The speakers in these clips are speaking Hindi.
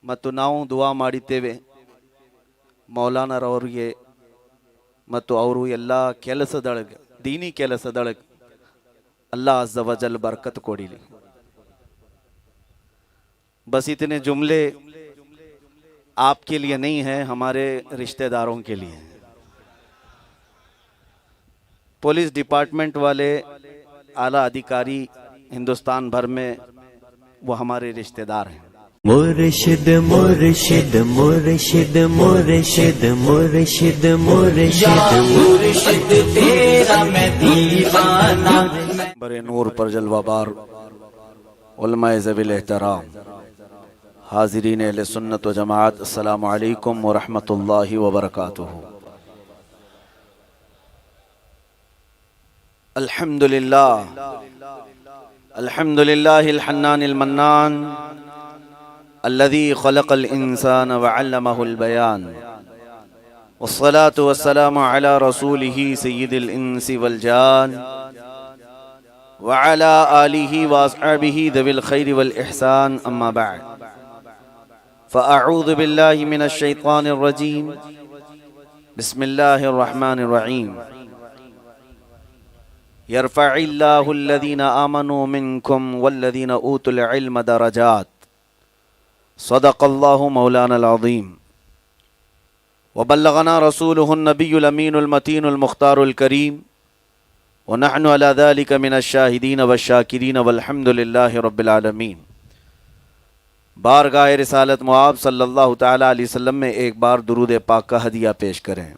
ಮತ್ತು ನಾವು ದುವಾ ಮಾಡಿದ್ದೇವೆ. ಮೌಲಾನರವರಿಗೆ ಮತ್ತು ಅವರು ಎಲ್ಲ ಕೆಲಸದೊಳಗೆ, ದೀನಿ ಕೆಲಸದೊಳಗೆ अल्लाह अज़्ज़ व जल बरकत कोड़ीली। बस इतने जुमले आपके लिए नहीं है, हमारे रिश्तेदारों के लिए। पुलिस डिपार्टमेंट वाले आला अधिकारी हिंदुस्तान भर में वो हमारे रिश्तेदार हैं। मुर्शिद मुर्शिद मुर्शिद मुर्शिद मुर्शिद मुर्शिद मुर्शिद तेरा मैं दीवाना। बरे नूर पर जलवाबार उलमाए ज़वील एहतराम, हाज़रीन अहले सुन्नत व जमाअत, अस्सलामु अलैकुम व रहमतुल्लाहि व बरकातुहू। अल्हम्दुलिल्लाह अल्हम्दुलिल्लाहिल हन्नानिल मन्नान अल्लज़ी खलक़ल इंसान व अल्लमहुल बयान, वस्सलातु वस्सलामु अला रसूलिही सय्यिदिल इंसी वल जान व अला आलिही व अस्हाबिही ज़विल खैरि वल इहसान, अम्मा बअद। फ़अऊज़ु बिल्लाहि मिनश शैतानिर रजीम, बिस्मिल्लाहिर रहमानिर रहीम। यरफ़इल्लाहुल्लज़ीना आमनू मिनकुम वल्लज़ीना ऊतुल इल्म दरजात, सदक़ल्लाहु मौलानाल अज़ीम। व बल्लगना रसूलुहुन नबियुल अमीनुल मतीनुल मुख्तारुल करीम, व नहनु अला ज़ालिका मिनश शाहिदीन वश्शाकिरीन वल्हम्दुलिल्लाहि रब्बिल आलमीन। बारगाह रिसालत मुआब सल्लल्लाहु तआला अलैहि वसल्लम में एक बार दुरूद पाक का हदिया पेश करें।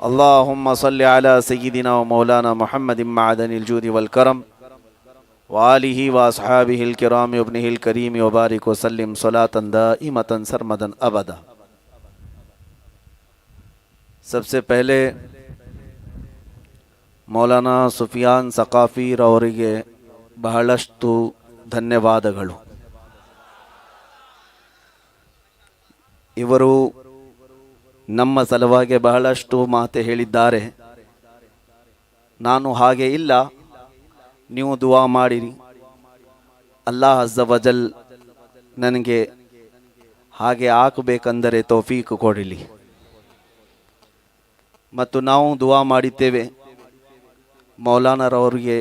अल्लाहुम्मा सल्लि अला सय्यिदिना व मौलाना मुहम्मदिन मअदनिल जूदि वल करम व आलिही व अस्हाबिहिल किराम व इब्निहिल करीम व बारिक व सल्लिम सलातन दाइमतन सरमदन अबदा। सबसे पहले मौलाना सुफियान सकाफ़ी रवರಿಗೆ ಬಹಳಷ್ಟು ಧನ್ಯವಾದಗಳು। ಇವರು ನಮ್ಮ ಸಲುವಾಗಿ ಬಹಳಷ್ಟು ಮಾತು ಹೇಳಿದ್ದಾರೆ। ನಾನು ಹಾಗೆ ಇಲ್ಲ, ನೀವು ದುವಾ ಮಾಡಿರಿ, ಅಲ್ಲಾಹ್ ಅಜ್ಜ ವಜಲ್ ನನಗೆ ಹಾಗೆ ಆಗಬೇಕೆಂದರೆ ತೌಫೀಕ್ ಕೊಡಲಿ। ಮತ್ತು ನಾವು ದುವಾ ಮಾಡಿದ್ದೇವೆ ಮೌಲಾನರವರಿಗೆ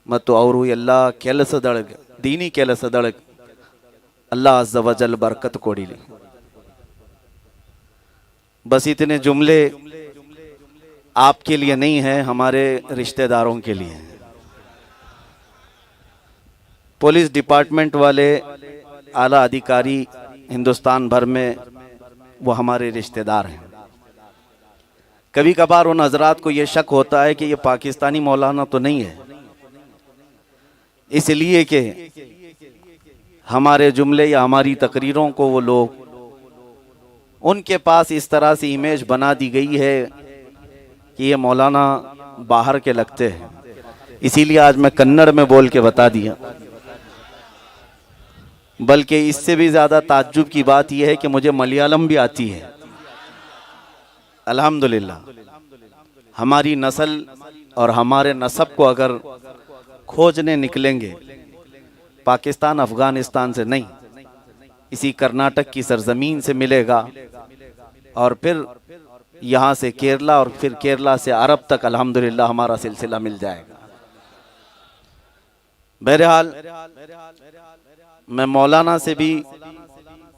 ಮತ್ತು ಅವರು ಎಲ್ಲ ಕೆಲಸದೊಳಗೆ, ದೀನಿ ಕೆಲಸದೊಳಗೆ अल्लाह अज़्ज़ व जल बरकत कोड़ीली। बस इतने जुमले आपके लिए नहीं है, हमारे रिश्तेदारों के लिए। पुलिस डिपार्टमेंट वाले आला अधिकारी हिंदुस्तान भर में वो हमारे रिश्तेदार हैं। कभी कभार उन हजरात को ये शक होता है कि ये पाकिस्तानी मौलाना तो नहीं है, इसलिए कि हमारे जुमले या हमारी तकरीरों को वो लोग, उनके पास इस तरह से इमेज बना दी गई है कि ये मौलाना बाहर के लगते हैं। इसीलिए आज मैं कन्नड़ में बोल के बता दिया। बल्कि इससे भी ज़्यादा ताज्जुब की बात यह है कि मुझे मलयालम भी आती है। अल्हम्दुलिल्लाह, हमारी नस्ल और हमारे नसब को अगर खोजने निकलेंगे पाकिस्तान अफ़गानिस्तान से नहीं, इसी कर्नाटक की सरजमीन से मिलेगा, और फिर यहाँ से केरला और फिर केरला से अरब तक अल्हम्दुलिल्लाह हमारा सिलसिला मिल जाएगा। बहरहाल मैं मौलाना से भी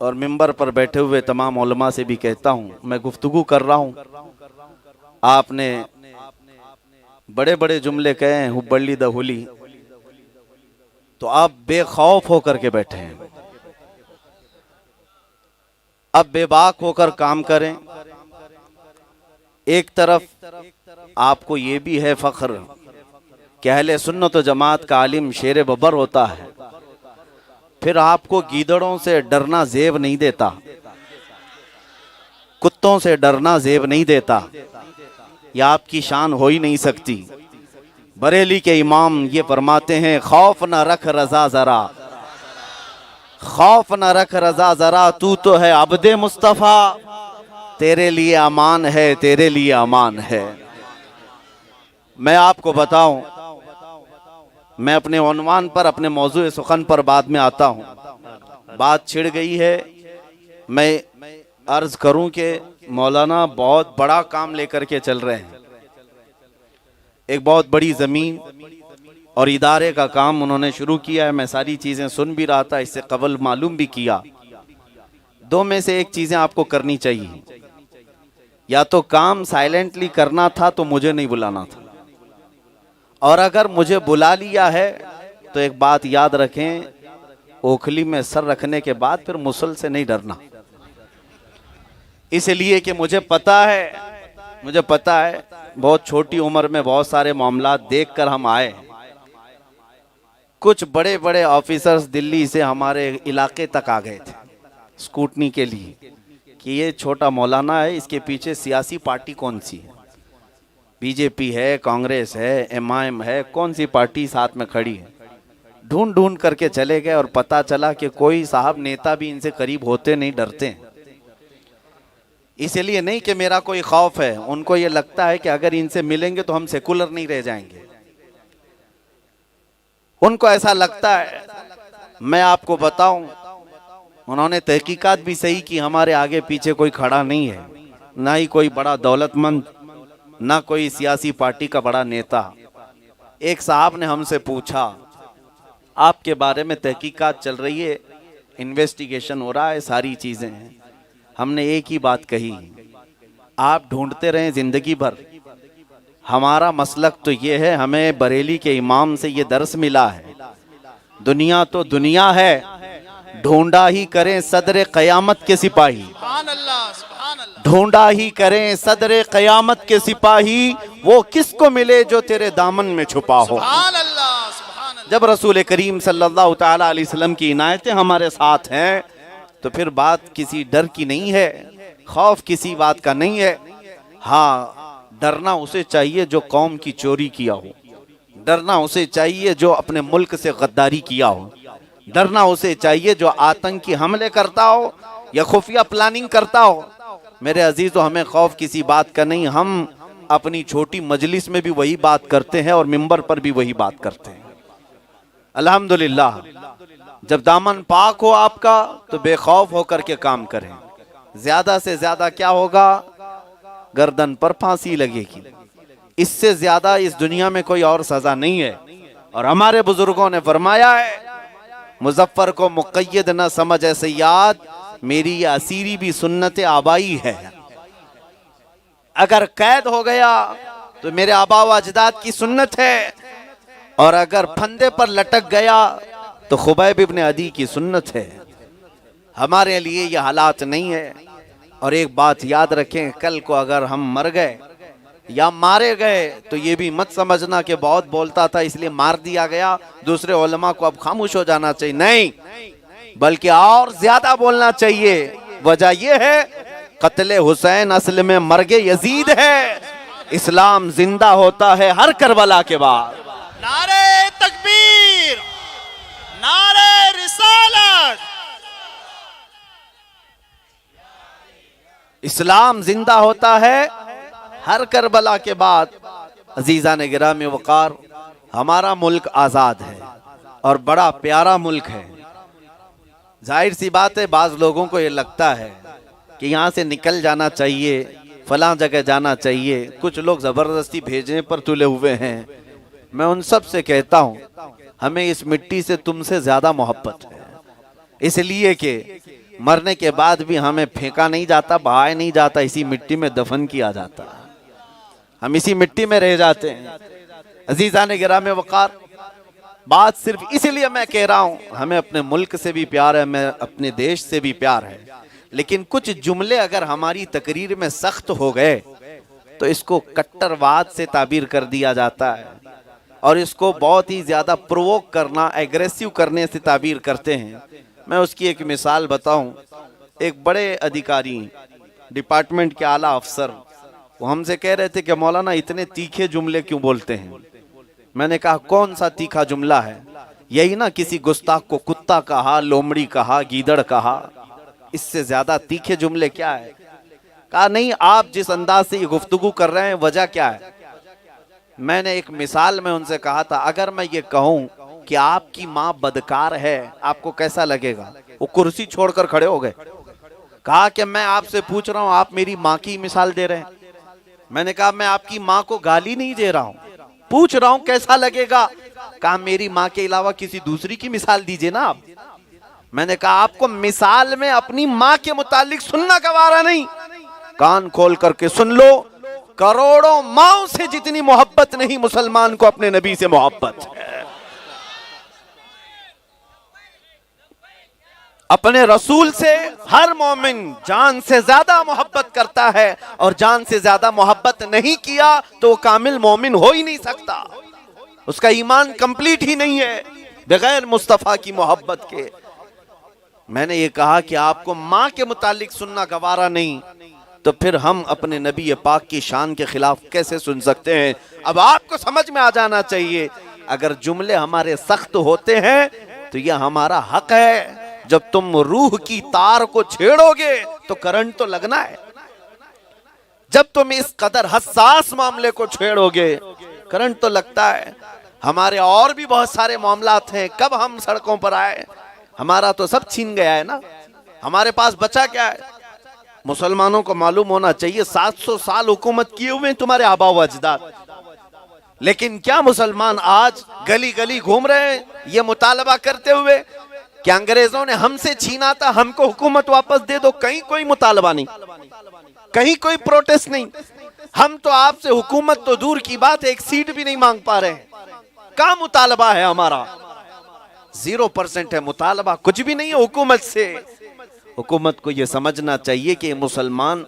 और मिंबर पर बैठे हुए तमाम उलमा से भी कहता हूँ, मैं गुफ्तगू कर रहा हूँ, आपने बड़े बड़े जुमले कहे हैं, हुब्बल्ली द हुली, तो आप बेखौफ होकर के बैठे हैं। अब बेबाक होकर काम करें। एक तरफ आपको ये भी है फख्र कि अहले सुन्नत व जमात का आलिम शेर बबर होता है, फिर आपको गीदड़ों से डरना जेब नहीं देता, कुत्तों से डरना जेब नहीं देता, यह आपकी शान हो ही नहीं सकती। बरेली के इमाम ये फरमाते हैं, खौफ न रख रजा जरा, खौफ न रख रजा जरा, तू तो है अब्दे मुस्तफ़ा, तेरे लिए अमान है, तेरे लिए अमान है। मैं आपको बताऊं, मैं अपने उन्वान पर, अपने मौजूद सुखन पर बाद में आता हूं। बात छिड़ गई है। मैं अर्ज करूं कि मौलाना बहुत बड़ा काम लेकर के चल रहे हैं। एक बहुत बड़ी जमीन और इदारे का काम उन्होंने शुरू किया है। मैं सारी चीजें सुन भी रहा था, इससे कबल मालूम भी किया। दो में से एक चीजें आपको करनी चाहिए, या तो काम साइलेंटली करना था तो मुझे नहीं बुलाना था, और अगर मुझे बुला लिया है तो एक बात याद रखें, ओखली में सर रखने के बाद फिर मुसल से नहीं डरना। इसलिए कि मुझे पता है बहुत छोटी उम्र में बहुत सारे मामला देखकर हम आए। कुछ बड़े बड़े ऑफिसर्स दिल्ली से हमारे इलाके तक आ गए थे स्कूटनी के लिए कि ये छोटा मौलाना है, इसके पीछे सियासी पार्टी कौन सी है, बीजेपी है, कांग्रेस है, एमआईएम है, कौन सी पार्टी साथ में खड़ी है। ढूंढ ढूंढ करके चले गए और पता चला कि कोई साहब नेता भी इनसे करीब होते नहीं, डरते हैं। इसलिए नहीं कि मेरा कोई खौफ है, उनको ये लगता है कि अगर इनसे मिलेंगे तो हम सेकुलर नहीं रह जाएंगे। उनको ऐसा लगता है। मैं आपको बताऊं, उन्होंने तहकीकात भी सही की, हमारे आगे पीछे कोई खड़ा नहीं है, ना ही कोई बड़ा दौलतमंद, ना कोई सियासी पार्टी का बड़ा नेता। एक साहब ने हमसे पूछा, आपके बारे में तहकीकात चल रही है, इन्वेस्टिगेशन हो रहा है, सारी चीजें हैं। हमने एक ही बात कही, आप ढूंढते रहें जिंदगी भर। हमारा मसलक तो ये है, हमें बरेली के इमाम से ये दर्स मिला है, दुनिया तो दुनिया है, ढूंढा ही करें सदर क़यामत के सिपाही, ढूंढा ही करें सदर क़यामत के सिपाही, वो किसको मिले जो तेरे दामन में छुपा हो। जब रसूल करीम सल्लल्लाहु तआला अलैहि वसल्लम की इनायतें हमारे साथ हैं तो फिर बात किसी डर की नहीं है, खौफ किसी बात का नहीं है। हाँ, डरना उसे चाहिए जो कौम की चोरी किया हो, डरना उसे चाहिए जो अपने मुल्क से गद्दारी किया हो, डरना उसे चाहिए जो आतंकी हमले करता हो या खुफिया प्लानिंग करता हो। मेरे अजीजों, हमें खौफ किसी बात का नहीं। हम अपनी छोटी मजलिस में भी वही बात करते हैं और मिंबर पर भी वही बात करते हैं। अल्हम्दुलिल्लाह, जब दामन पाक हो आपका तो बेखौफ होकर के काम करें। ज्यादा से ज्यादा क्या होगा, गर्दन पर फांसी लगेगी। इससे ज्यादा इस दुनिया में कोई और सजा नहीं है। और हमारे बुजुर्गों ने फरमाया है, मुजफ्फर को मुक़य्यद न समझ ऐसे याद, मेरी ये असीरी भी सुन्नत आबाई है। अगर कैद हो गया तो मेरे आबा व अजदाद की सुन्नत है, और अगर फंदे पर लटक गया तो खुबैब इब्न अदी की सुन्नत है। हमारे लिए ये हालात नहीं है। और एक बात याद रखें, कल को अगर हम मर गए या मारे गए तो ये भी मत समझना कि बहुत बोलता था इसलिए मार दिया गया, दूसरे उलमा को अब खामोश हो जाना चाहिए। नहीं, बल्कि और ज्यादा बोलना चाहिए। वजह यह है, कत्ले हुसैन असल में मर्गे यजीद है। इस्लाम जिंदा होता है हर करबला के बाद। नारे तकबीर, नारे रिसालत। इस्लाम जिंदा होता है हर करबला के बाद। अजीज़ान गिरामी वक़ार, हमारा मुल्क आज़ाद है और बड़ा प्यारा मुल्क है। जाहिर सी बात है, बाज़ लोगों को ये लगता है कि यहाँ से निकल जाना चाहिए, फलां जगह जाना चाहिए। कुछ लोग ज़बरदस्ती भेजने पर तुले हुए हैं। मैं उन सब से कहता हूँ, हमें इस मिट्टी से तुमसे ज़्यादा मोहब्बत है, इसलिए कि मरने के बाद भी हमें फेंका नहीं जाता, बहाया नहीं जाता, इसी मिट्टी में दफन किया जाता है। हम इसी मिट्टी में रह जाते हैं। अजीज़ान गिरामी वक़ार, बात सिर्फ इसलिए मैं कह रहा हूँ, हमें अपने मुल्क से भी प्यार है, हमें अपने देश से भी प्यार है, लेकिन कुछ जुमले अगर हमारी तकरीर में सख्त हो गए तो इसको कट्टरवाद से ताबीर कर दिया जाता है, और इसको बहुत ही ज़्यादा प्रोवोक करना, एग्रेसिव करने से ताबीर करते हैं। मैं उसकी एक मिसाल बताऊं। एक बड़े अधिकारी, डिपार्टमेंट के आला अफसर, वो हमसे कह रहे थे कि मौलाना इतने तीखे जुमले क्यों बोलते हैं। मैंने कहा, कौन सा तीखा जुमला है? यही ना, किसी गुस्ताख को कुत्ता कहा, लोमड़ी कहा, गीदड़ कहा, इससे ज्यादा तीखे जुमले क्या है? कहा नहीं, आप जिस अंदाज से ये गुफ्तगू कर रहे हैं, वजह क्या है? मैंने एक मिसाल में उनसे कहा था, अगर मैं ये कहूं कि आपकी माँ बदकार है, आपको कैसा लगेगा? वो कुर्सी छोड़कर खड़े हो गए। कहा कि मैं आपसे पूछ रहा हूं, आप मेरी माँ की मिसाल दे रहे हैं। मैंने कहा मैं आपकी माँ को गाली नहीं दे रहा हूं, पूछ रहा हूं कैसा लगेगा। कहा मेरी माँ के अलावा किसी दूसरी की मिसाल दीजिए ना आप। मैंने कहा आपको मिसाल में अपनी माँ के मुतालिक सुनना गवारा नहीं, कान खोल करके सुन लो। करोड़ों माओं से जितनी मोहब्बत नहीं मुसलमान को अपने नबी से मोहब्बत है। अपने रसूल से हर मोमिन जान से ज्यादा मोहब्बत करता है, और जान से ज्यादा मोहब्बत नहीं किया तो वो कामिल मोमिन हो ही नहीं सकता, उसका ईमान कंप्लीट ही नहीं है बगैर मुस्तफा की मोहब्बत के। मैंने ये कहा कि आपको माँ के मुतालिक सुनना गवारा नहीं, तो फिर हम अपने नबी पाक की शान के खिलाफ कैसे सुन सकते हैं। अब आपको समझ में आ जाना चाहिए, अगर जुमले हमारे सख्त होते हैं तो यह हमारा हक है। जब तुम रूह की तार को छेड़ोगे तो करंट तो लगना है। जब तुम इस कदर हसास मामले को छेड़ोगे करंट तो लगता है। हमारे और भी बहुत सारे मामलात हैं, कब हम सड़कों पर आए, हमारा तो सब छीन गया है ना, हमारे पास बचा क्या है। मुसलमानों को मालूम होना चाहिए 700 साल हुकूमत किए हुए तुम्हारे आबा व अजदाद, लेकिन क्या मुसलमान आज गली गली घूम रहे हैं ये मुतालबा करते हुए कि अंग्रेजों ने हमसे छीना था, हमको हुकूमत वापस दे दो। कहीं कोई मुतालबा नहीं, कहीं कोई प्रोटेस्ट नहीं। हम तो आपसे हुकूमत तो दूर की बात, एक सीट भी नहीं मांग पा रहे हैं। क्या मुतालबा है हमारा? 0% है मुतालबा, कुछ भी नहीं है हुकूमत से। हुकूमत को यह समझना चाहिए कि मुसलमान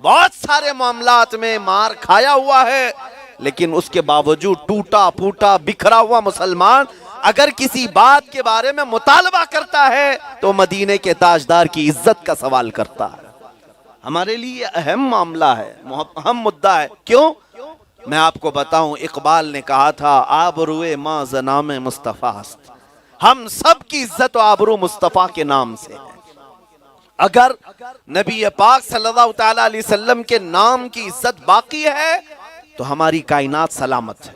बहुत सारे मामलात में मार खाया हुआ है, लेकिन उसके बावजूद टूटा फूटा बिखरा हुआ मुसलमान अगर किसी बात के बारे में मुतालबा करता है तो मदीने के ताजदार की इज्जत का सवाल करता है। हमारे लिए अहम मामला है, अहम मुद्दा है। क्यों? मैं आपको बताऊं, इकबाल ने कहा था आबरूए मां जनाम मुस्तफास्त, हम सब की इज्जत और आबरू मुस्तफा के नाम से है। अगर नबी पाक सल्लल्लाहु तआला अलैहि वसल्लम के नाम की इज्जत बाकी है तो हमारी कायनात सलामत है,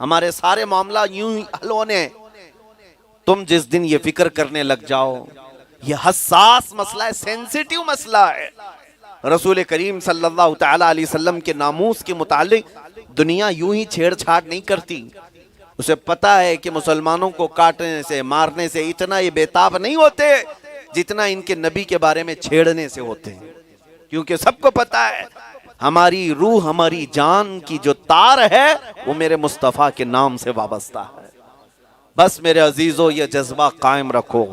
हमारे सारे मामला यूं ही हल होने। तुम जिस दिन ये फिक्र करने लग जाओ, ये हसास मसला है, सेंसिटिव मसला है। रसूल करीम सल्लल्लाहु तआला अलैहि वसल्लम के नामूस के मुतालिक दुनिया यूं ही छेड़छाड़ नहीं करती। उसे पता है कि मुसलमानों को काटने से मारने से इतना ये बेताब नहीं होते जितना इनके नबी के बारे में छेड़ने से होते हैं, क्योंकि सबको पता है हमारी रूह हमारी जान की जो तार है वो मेरे मुस्तफा के नाम से वाबस्ता है। बस मेरे अजीजों, ये जज्बा कायम रखो,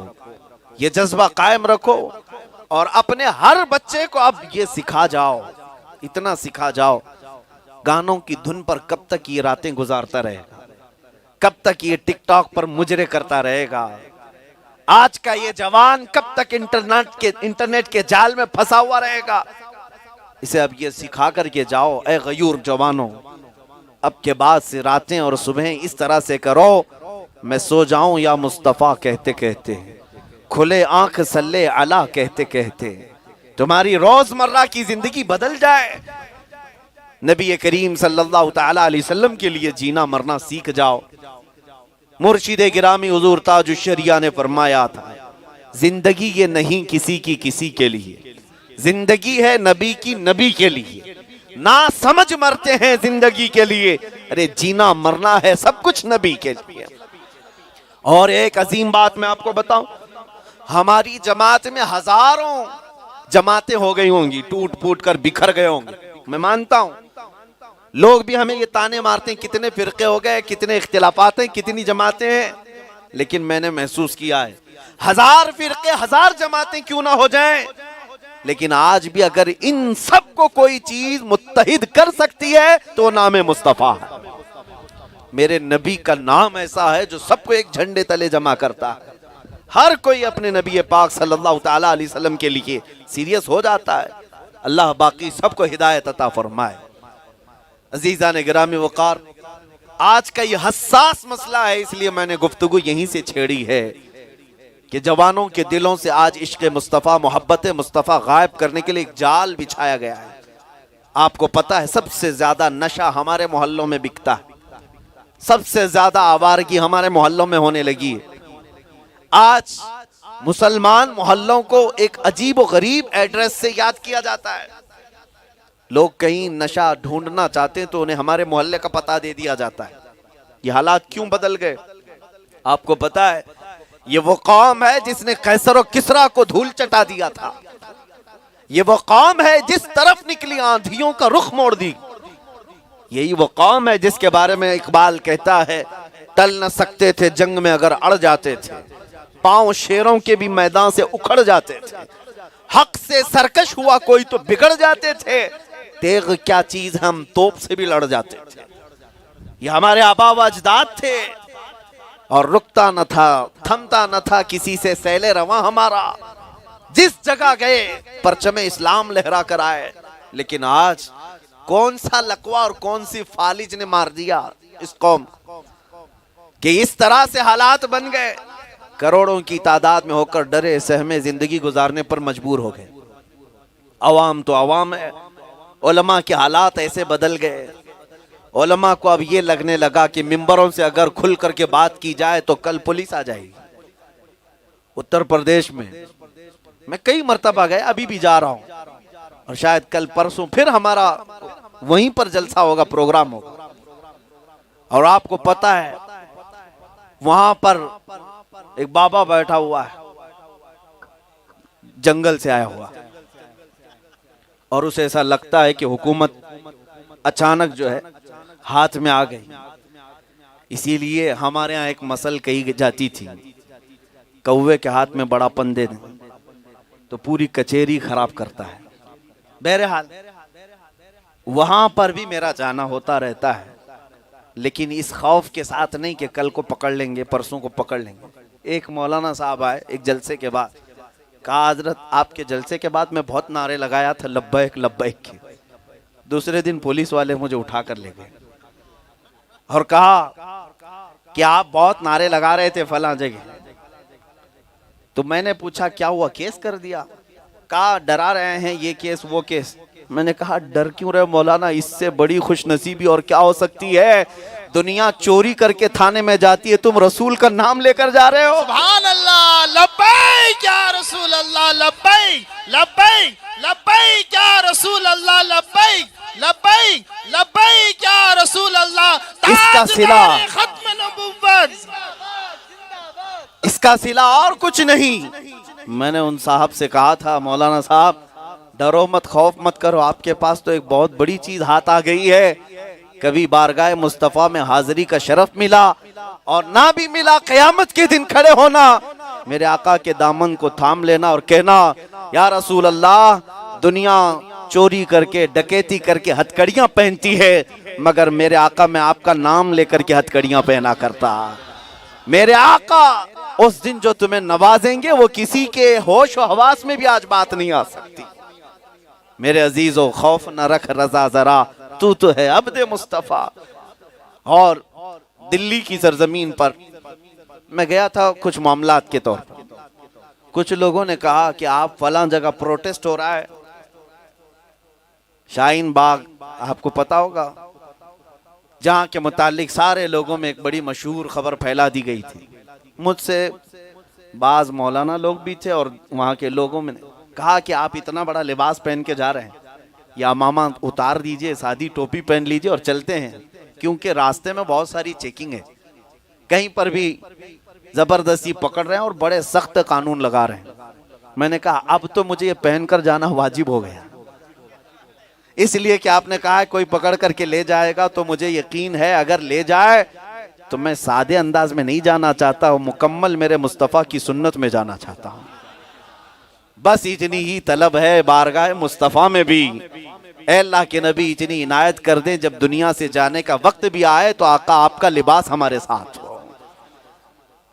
ये जज्बा कायम रखो, और अपने हर बच्चे को अब ये सिखा जाओ, इतना सिखा जाओ, गानों की धुन पर कब तक ये रातें गुजारता रहेगा, कब तक ये टिकटॉक पर मुजरे करता रहेगा, आज का ये जवान कब तक इंटरनेट के जाल में फंसा हुआ रहेगा। इसे अब ये सिखा करके जाओ, ए गयूर जवानों, अब के बाद से रातें और सुबह इस तरह से करो, मैं सो जाऊं या मुस्तफा कहते कहते, खुले आंख सल्ले अला कहते कहते, तुम्हारी रोजमर्रा की जिंदगी बदल जाए। नबी करीम सल्लल्लाहु तआला अलैहि वसल्लम के लिए जीना मरना सीख जाओ। मुर्शिद गिरामी हुजूर ताजुश शरिया ने फरमाया था, जिंदगी ये नहीं किसी की किसी के लिए, जिंदगी है नबी की नबी के लिए। ना समझ मरते हैं जिंदगी के लिए, अरे जीना मरना है सब कुछ नबी के लिए। और एक अजीम बात मैं आपको बताऊं, हमारी जमात में हजारों जमातें हो गई होंगी, टूट फूट कर बिखर गए होंगे, मैं मानता हूं। लोग भी हमें ये ताने मारते हैं कितने फिरके हो गए, कितने इख्तिलाफात हैं, कितनी जमातें हैं, लेकिन मैंने महसूस किया है 1000 फिरके 1000 जमातें क्यों ना हो जाएं, लेकिन आज भी अगर इन सब को कोई चीज मुत्तहिद कर सकती है तो नाम मुस्तफा है। मेरे नबी का नाम ऐसा है जो सबको एक झंडे तले जमा करता है। हर कोई अपने नबी पाक सल्लल्लाहु तआला अलैहि वसल्लम के लिए सीरियस हो जाता है। अल्लाह बाकी सबको हिदायत अता फरमाए। अजीजा ने गिरामी वकार, आज का ये हसास मसला है, इसलिए मैंने गुफ्तगू यहीं से छेड़ी है कि जवानों के दिलों से आज इश्क मुस्तफ़ा, मोहब्बत मुस्तफ़ा गायब करने के लिए एक जाल बिछाया गया है। आपको पता है सबसे ज्यादा नशा हमारे मोहल्लों में बिकता है, सबसे ज्यादा आवारगी हमारे मोहल्लों में होने लगी है। आज मुसलमान मोहल्लों को एक अजीब और गरीब एड्रेस से याद किया जाता है। लोग कहीं नशा ढूंढना चाहते हैं तो उन्हें हमारे मोहल्ले का पता दे दिया जाता है। ये हालात क्यों बदल गए? आपको पता है, ये वो कौम है जिसने कैसर और किसरा को धूल चटा दिया था। ये वो कौम है जिस तरफ निकली आंधियों का रुख मोड़ दी। यही वो कौम है जिसके बारे में इकबाल कहता है, टल न सकते थे जंग में अगर अड़ जाते थे, पांव शेरों के भी मैदान से उखड़ जाते थे, हक से सरकश हुआ कोई तो बिगड़ जाते थे, तेग क्या चीज हम तोप से भी लड़ जाते थे। ये हमारे आबा व अजदाद थे और रुकता न था, थमता न था किसी से सैले रवां हमारा। जिस जगह गए परचमे इस्लाम लहरा कर आए। लेकिन आज कौन सा लकवा और कौन सी फालिज ने मार दिया इस कौम कि इस तरह से हालात बन गए। करोड़ों की तादाद में होकर डरे सहमे जिंदगी गुजारने पर मजबूर हो गए। अवाम तो अवाम है, उलमा के हालात ऐसे बदल गए। उलमा को अब ये लगने लगा कि मिंबरों से अगर खुल करके बात की जाए तो कल पुलिस आ जाएगी। उत्तर प्रदेश में मैं कई मर्तबा गया, अभी भी जा रहा हूं और शायद कल परसों फिर हमारा वहीं पर जलसा होगा, प्रोग्राम होगा। और आपको पता है वहां पर एक बाबा बैठा हुआ है, जंगल से आया हुआ, और उसे ऐसा लगता है कि हुकूमत अचानक जो है हाथ में आ गई। इसीलिए हमारे यहाँ एक मसल कही जाती थी, कौवे के हाथ में बड़ापन दे दें तो पूरी कचेरी खराब करता है। बहरहाल वहां पर भी मेरा जाना होता रहता है, लेकिन इस खौफ के साथ नहीं कि कल को पकड़ लेंगे, परसों को पकड़ लेंगे। एक मौलाना साहब आए एक जलसे के बाद, कहा हजरत आपके जलसे के बाद मैं बहुत नारे लगाया था लब्बैक लब्बैक के। दूसरे दिन पुलिस वाले मुझे उठा कर ले गए और कहा कि आप बहुत नारे लगा रहे थे फला जगह। तो मैंने पूछा क्या हुआ, केस कर दिया? कहा डरा रहे हैं, ये केस वो केस। मैंने कहा डर क्यों रहे मौलाना, इससे बड़ी खुशनसीबी और क्या हो सकती है। दुनिया चोरी करके थाने में जाती है, तुम रसूल का नाम लेकर जा रहे हो। सुभान अल्लाह, लब्बैक या रसूल अल्लाह, लब्बैक लब्बैक लब्बैक या रसूल अल्लाह, लब्बैक लब्बैक लब्बैक या रसूल अल्लाह। इसका सिला, खत्म नबुव्वत, इसका सिला और कुछ नहीं। मैंने उन साहब से कहा था मौलाना साहब डरो मत, खौफ मत करो, आपके पास तो एक बहुत बड़ी चीज हाथ आ गई है। कभी बारगाह मुस्तफा में हाजिरी का शरफ मिला और ना भी मिला, कयामत के दिन खड़े होना, मेरे आका के दामन को थाम लेना और कहना या रसूल अल्लाह, दुनिया चोरी करके डकैती करके हथकड़ियां पहनती है, मगर मेरे आका मैं आपका नाम लेकर के हथकड़ियां पहना करता। मेरे आका उस दिन जो तुम्हें नवाजेंगे वो किसी के होश और हवास में भी आज बात नहीं आ सकती। मेरे अजीजों खौफ न रख रजा जरा, तू तो है अब्दे मुस्तफा। और दिल्ली की सरजमीन पर मैं गया था कुछ मामलात के तौर पर। कुछ लोगों ने कहा कि आप फलां जगह प्रोटेस्ट हो रहा है, शाहीन बाग आपको पता होगा, जहां के मुतालिक सारे लोगों में एक बड़ी मशहूर खबर फैला दी गई थी। मुझसे बाज मौलाना लोग भी थे और वहां के लोगों में कहा कि आप इतना बड़ा लिबास पहन के जा रहे हैं, या मामा उतार दीजिए, सादी टोपी पहन लीजिए और चलते हैं, क्योंकि रास्ते में बहुत सारी चेकिंग है, कहीं पर भी जबरदस्ती पकड़ रहे हैं और बड़े सख्त कानून लगा रहे हैं। मैंने कहा अब तो मुझे ये पहनकर जाना वाजिब हो गया, इसलिए कि आपने कहा है कोई पकड़ करके ले जाएगा, तो मुझे यकीन है अगर ले जाए तो मैं सादे अंदाज में नहीं जाना चाहता हूं, मुकम्मल मेरे मुस्तफ़ा की सुन्नत में जाना चाहता हूं। बस इतनी ही तलब है बारगाह मुस्तफ़ा में भी, ऐ अल्लाह के नबी इतनी इनायत कर दें जब दुनिया से जाने का वक्त भी आए तो आका आपका लिबास हमारे साथ हो।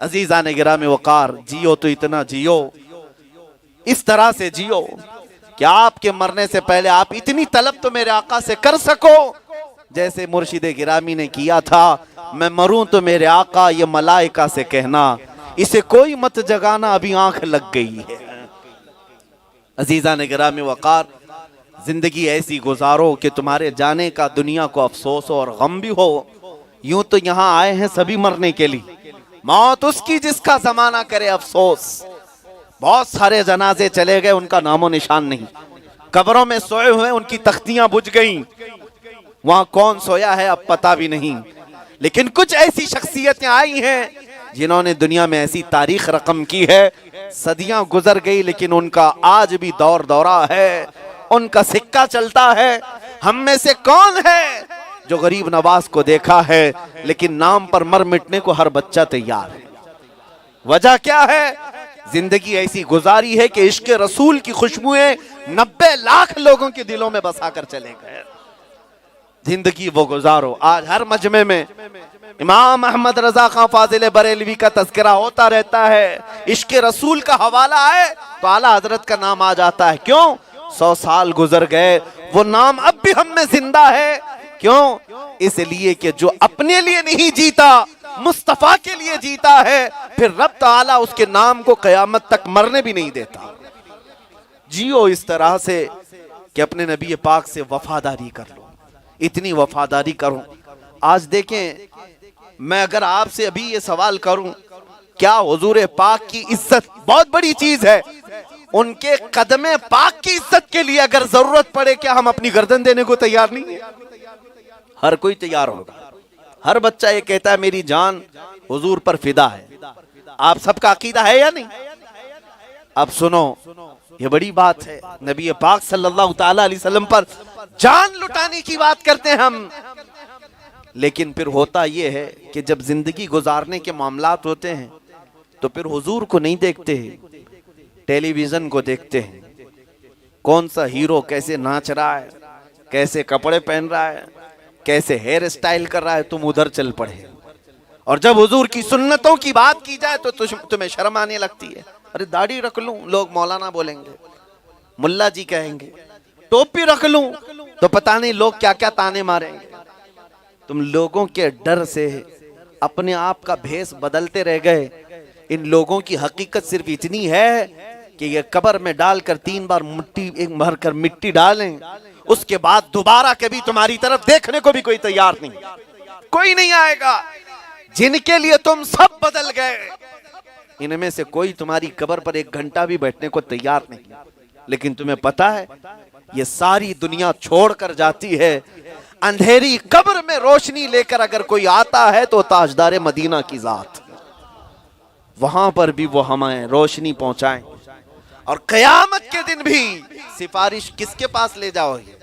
अजीज़ान गिरामी वक़ार, जियो तो इतना जियो, इस तरह से जियो कि आपके मरने से पहले आप इतनी तलब तो मेरे आका से कर सको जैसे मुर्शिद गिरामी ने किया था, मैं मरूं तो मेरे आका ये मलाइका से कहना, इसे कोई मत जगाना अभी आंख लग गई है। अजीज़ान गिरामी वक़ार, जिंदगी ऐसी गुजारो कि तुम्हारे जाने का दुनिया को अफसोस और गम भी हो। यूं तो यहाँ आए हैं सभी मरने के लिए, मौत उसकी जिसका जमाना करे अफसोस। बहुत सारे जनाजे चले गए, उनका नामो निशान नहीं। कब्रों में सोए हुए उनकी तख्तियां बुझ गईं, वहां कौन सोया है अब पता भी नहीं। लेकिन कुछ ऐसी शख्सियतें आई हैं जिन्होंने दुनिया में ऐसी तारीख रकम की है, सदियां गुजर गई लेकिन उनका आज भी दौर दौरा है, उनका सिक्का चलता है। हम में से कौन है जो गरीब नवाज को देखा है लेकिन नाम पर मर मिटने को हर बच्चा तैयार है? वजह क्या है? जिंदगी ऐसी गुजारी है कि इश्क रसूल की खुशबुएं 90 लाख लोगों के दिलों में बसा कर चले गए। जिंदगी वो गुजारो। आज हर मजमे में इमाम अहमद रजा खां फाजिल बरेलवी का तज़किरा होता रहता है, इश्क रसूल का हवाला आए तो आला हजरत का नाम आ जाता है। क्यों? 100 साल गुजर गए, वो नाम अब भी हम में जिंदा है। क्यों? इसलिए कि जो अपने लिए नहीं जीता, मुस्तफा के लिए जीता है, फिर रब ताला उसके नाम को कयामत तक मरने भी नहीं देता। जियो इस तरह से कि अपने नबी पाक से वफादारी कर लो, इतनी वफादारी करूं। आज देखें, मैं अगर आपसे अभी ये सवाल करूं, क्या हुजूर पाक की इज्जत बहुत बड़ी चीज है, उनके कदमे पाक की इज्जत के लिए अगर जरूरत पड़े क्या हम अपनी गर्दन देने को तैयार नहीं है? हर कोई तैयार होगा। हर बच्चा ये कहता है मेरी जान हुजूर पर फिदा है। आप सबका अकीदा है या नहीं? अब सुनो, ये बड़ी बात है। नबी पाक सल्लल्लाहु ताला अलैहि वसल्लम पर जान लुटाने की बात करते हैं हम, लेकिन फिर होता ये है कि जब जिंदगी गुजारने के मामलात होते हैं तो फिर हुजूर को नहीं देखते, टेलीविजन को देखते हैं। कौन सा हीरो कैसे नाच रहा है, कैसे कपड़े पहन रहा है, कैसे हेयर स्टाइल कर रहा है, तुम उधर चल पड़े। और जब हुजूर की सुन्नतों की बात की जाए तो तुम्हें शर्म आने लगती है। अरे दाढ़ी रख लूं, लोग मौलाना बोलेंगे, मुल्ला जी कहेंगे। टोपी रख लूं तो पता नहीं लोग क्या क्या ताने मारेंगे। तुम लोगों के डर से अपने आप का भेष बदलते रह गए। इन लोगों की हकीकत सिर्फ इतनी है कि ये कब्र में डालकर 3 बार भर कर मिट्टी डालें, उसके बाद दोबारा कभी तुम्हारी तरफ देखने को भी कोई तैयार नहीं, कोई नहीं आएगा। जिनके लिए तुम सब बदल गए, इनमें से कोई तुम्हारी कब्र पर 1 घंटा भी बैठने को तैयार नहीं। लेकिन तुम्हें पता है ये सारी दुनिया छोड़कर जाती है, अंधेरी कब्र में रोशनी लेकर अगर कोई आता है तो ताजदार मदीना की जात, वहां पर भी वो हमें रोशनी पहुंचाएं। और कयामत के दिन भी सिफारिश किसके पास ले जाओगे?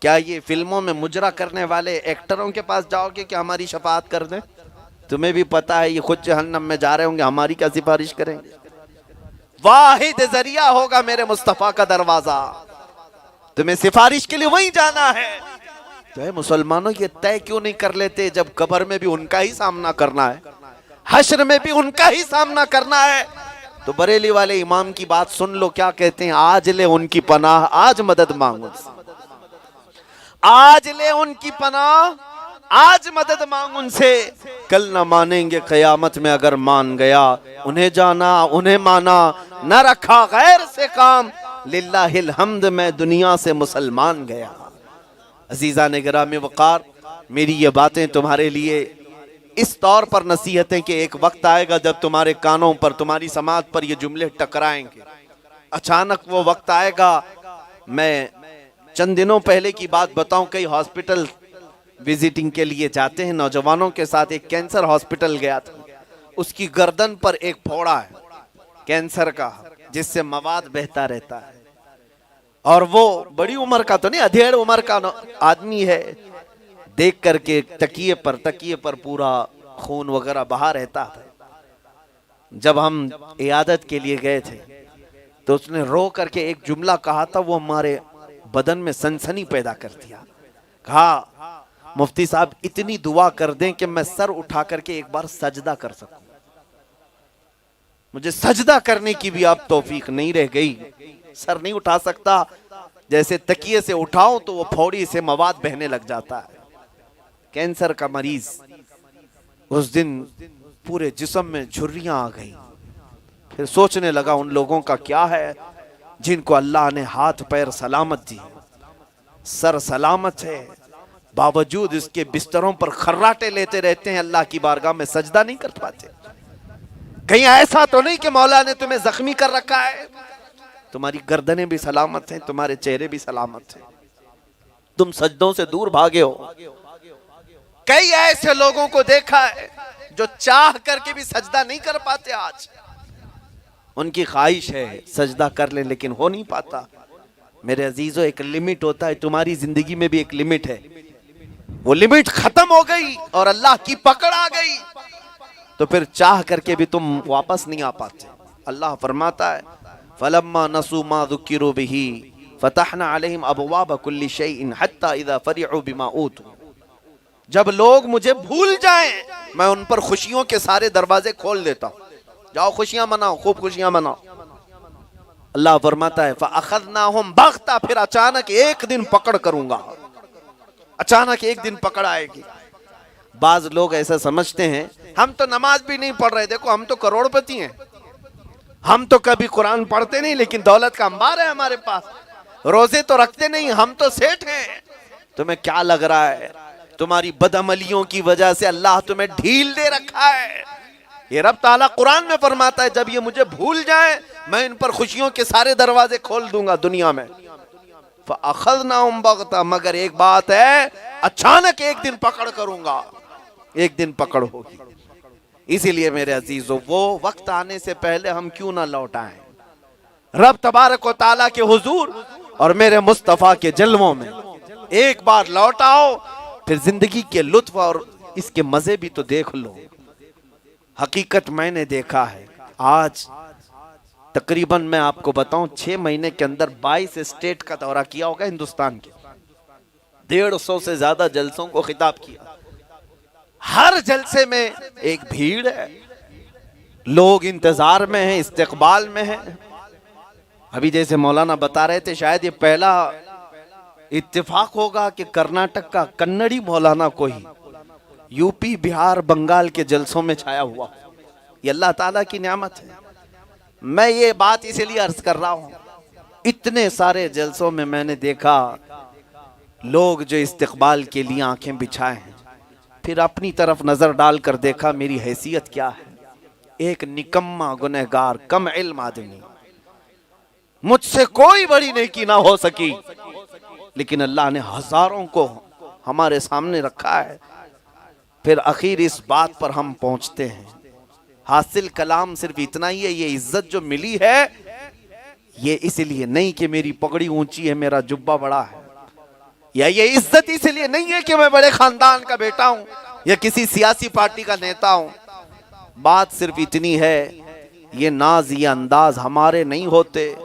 क्या ये फिल्मों में मुजरा करने वाले एक्टरों के पास जाओगे कि हमारी शफाअत कर दें? तुम्हें भी पता है ये खुद जहन्नम में जा रहे होंगे, हमारी क्या सिफारिश करेंगे? वाहिद जरिया होगा मेरे मुस्तफा का दरवाजा, तुम्हें सिफारिश के लिए वहीं जाना है। तो मुसलमानों ये तय क्यों नहीं कर लेते जब कब्र में भी उनका ही सामना करना है, हश्र में भी उनका ही सामना करना है? तो बरेली वाले इमाम की बात सुन लो, क्या कहते हैं? आज ले उनकी पनाह, आज मदद मांगो। आज ले उनकी पनाह, आज मदद मांग उनसे, कल न मानेंगे कयामत में अगर मान गया। उन्हें जाना, उन्हें माना, न रखा गैर से काम, लिल्लाहिल हम्द मैं दुनिया से मुसलमान गया। अजीजा ने गिरामी वक़ार, मेरी ये बातें तुम्हारे लिए इस तौर पर नसीहतें कि एक वक्त आएगा जब तुम्हारे कानों पर, तुम्हारी समाज पर ये जुमले टकराएंगे। अचानक वो वक्त आएगा। मैं चंद दिनों पहले की बात बताऊं, कई हॉस्पिटल विजिटिंग के लिए जाते हैं नौजवानों के साथ। एक कैंसर हॉस्पिटल गया था, उसकी गर्दन पर एक फोड़ा है कैंसर का, जिससे मवाद बहता रहता है। और वो बड़ी उम्र का तो नहीं, अधेड़ उम्र का आदमी है। देख करके तकिए पर पूरा खून वगैरह बहा रहता था। जब हम इयादत के लिए गए थे तो उसने रो करके एक जुमला कहा था, वो हमारे बदन में सनसनी पैदा कर दिया। कहा, मुफ्ती साहब इतनी दुआ कर दें कि मैं सर उठा करके एक बार सजदा कर सकूं। मुझे सजदा करने की भी अब तौफीक नहीं रह गई, सर नहीं उठा सकता। जैसे तकिए से उठाओ तो वो फोड़ी से मवाद बहने लग जाता है। कैंसर का मरीज, उस दिन पूरे जिस्म में झुर्रियां आ गई। फिर सोचने लगा उन लोगों का क्या है जिनको अल्लाह ने हाथ पैर सलामत दिए, सर सलामत है, बावजूद इसके बिस्तरों पर खर्राटे लेते रहते हैं, अल्लाह की बारगाह में सजदा नहीं कर पाते। कहीं ऐसा तो नहीं कि मौला ने तुम्हें जख्मी कर रखा है? तुम्हारी गर्दनें भी सलामत हैं, तुम्हारे चेहरे भी सलामत हैं, तुम सजदों से दूर भागे हो। कई ऐसे लोगों को देखा है जो चाह करके भी सजदा नहीं कर पाते। आज उनकी ख्वाहिश है सजदा कर ले, लेकिन हो नहीं पाता। मेरे अजीजों, एक लिमिट होता है, तुम्हारी जिंदगी में भी एक लिमिट है। वो लिमिट खत्म हो गई और अल्लाह की पकड़ आ गई तो फिर चाह करके भी तुम वापस नहीं आ पाते। अल्लाह फरमाता है फलम्मा नसू मा ज़ुकिरू बिही फतहना अलैहिम अबवाब कुल्ली शैइन हत्ता इज़ा फरिहू बिमा ऊतू। जब लोग मुझे भूल जाएं, मैं उन पर खुशियों के सारे दरवाजे खोल देता हूं। जाओ खुशियां मनाओ, खूब खुशियां मनाओ। अल्लाह फरमाता है फअखज़नाहुम बग़ता, फिर अचानक एक दिन पकड़ करूंगा। अचानक एक दिन पकड़ आएगी। बाज लोग ऐसा समझते हैं हम तो नमाज भी नहीं पढ़ रहे, देखो हम तो करोड़पति हैं, हम तो कभी कुरान पढ़ते नहीं, लेकिन दौलत का अंबार है हमारे पास, रोजे तो रखते नहीं, हम तो सेठ हैं। तुम्हें क्या लग रहा है? तुम्हारी बदअमलियों की वजह से अल्लाह तुम्हें ढील दे रखा है। ये रब ताला कुरान में फरमाता है जब ये मुझे भूल जाए मैं इन पर खुशियों के सारे दरवाजे खोल दूंगा दुनिया में। फअखज़नाहुम बग़ता, मगर एक बात है, अचानक एक दिन पकड़ करूंगा, एक दिन पकड़ होगी। इसीलिए मेरे अजीजों, वो वक्त आने से पहले हम क्यों ना लौट आए रब तबारक व ताला के हुजूर और मेरे मुस्तफा के जलवों में। एक बार लौट आओ, फिर जिंदगी के लुत्फ और इसके मजे भी तो देख लो। हकीकत मैंने देखा है, आज तकरीबन मैं आपको बताऊं 6 महीने के अंदर 22 स्टेट का दौरा किया होगा हिंदुस्तान के। 150 से ज्यादा जलसों को खिताब किया। हर जलसे में एक भीड़ है, लोग इंतजार में हैं, इस्तकबाल में हैं। अभी जैसे मौलाना बता रहे थे, शायद ये पहला इत्तेफाक होगा कि कर्नाटक का कन्नड़ी मौलाना कोई यूपी, बिहार, बंगाल के जलसों में छाया हुआ। ये अल्लाह ताला की नेमत है। मैं ये बात इसलिए अर्ज कर रहा हूं, इतने सारे जलसों में मैंने देखा लोग जो इस्तकबाल के लिए आंखें बिछाए हैं, फिर अपनी तरफ नजर डालकर देखा मेरी हैसियत क्या है। एक निकम्मा गुनहगार कम इल्म आदमी, मुझसे कोई बड़ी नेकी ना हो सकी, लेकिन अल्लाह ने हजारों को हमारे सामने रखा है। फिर आखिर इस बात पर हम पहुंचते हैं, हासिल कलाम सिर्फ इतना ही है, ये इज्जत जो मिली है ये इसलिए नहीं कि मेरी पगड़ी ऊंची है, मेरा जुब्बा बड़ा है, या ये इज्जत इसलिए नहीं है कि मैं बड़े खानदान का बेटा हूं या किसी सियासी पार्टी का नेता हूं। बात सिर्फ इतनी है, ये नाज, ये अंदाज हमारे नहीं होते,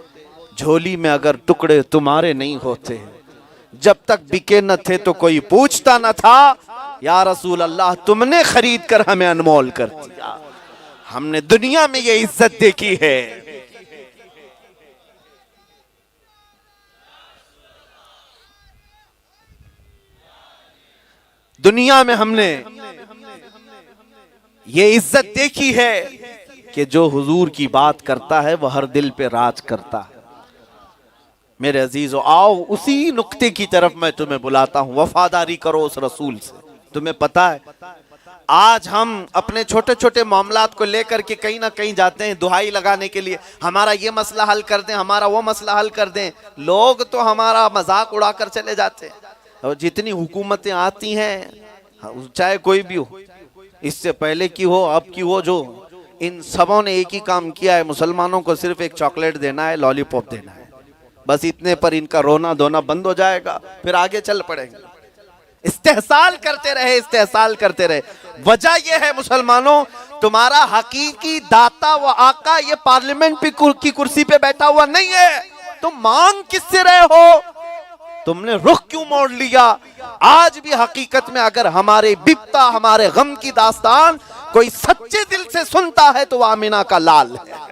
झोली में अगर टुकड़े तुम्हारे नहीं होते। जब तक बिके न थे तो कोई पूछता न था, या रसूल अल्लाह तुमने खरीद कर हमें अनमोल कर दिया। हमने दुनिया में ये इज्जत देखी है। दुनिया में हमने ये इज्जत देखी है कि जो हुजूर की बात करता है वह हर दिल पे राज करता है। मेरे अजीजों, आओ उसी नुक्ते की तरफ मैं तुम्हें बुलाता हूं, वफादारी करो उस रसूल से। तुम्हें पता है आज हम अपने छोटे छोटे मामलात को लेकर के कहीं ना कहीं जाते हैं दुहाई लगाने के लिए, हमारा ये मसला हल कर दें, हमारा वो मसला हल कर दें। लोग तो हमारा मजाक उड़ाकर चले जाते हैं। और जितनी हुकूमतें आती हैं, चाहे कोई भी हो, इससे पहले की हो, अब की हो, जो इन सबों ने एक ही काम किया है, मुसलमानों को सिर्फ एक चॉकलेट देना है, लॉलीपॉप देना है। बस इतने पर इनका रोना धोना बंद हो जाएगा, फिर आगे चल पड़ेंगे। इस्तेहसाल करते रहे, इस्तेहसाल करते रहे। वजह यह है मुसलमानों, तुम्हारा हकीकी दाता व आका ये पार्लियामेंट की कुर्सी पे बैठा हुआ नहीं है। तुम मांग किससे रहे हो? तुमने रुख क्यों मोड़ लिया? आज भी हकीकत में अगर हमारे बिपता, हमारे गम की दास्तान कोई सच्चे दिल से सुनता है तो वह आमिना का लाल है।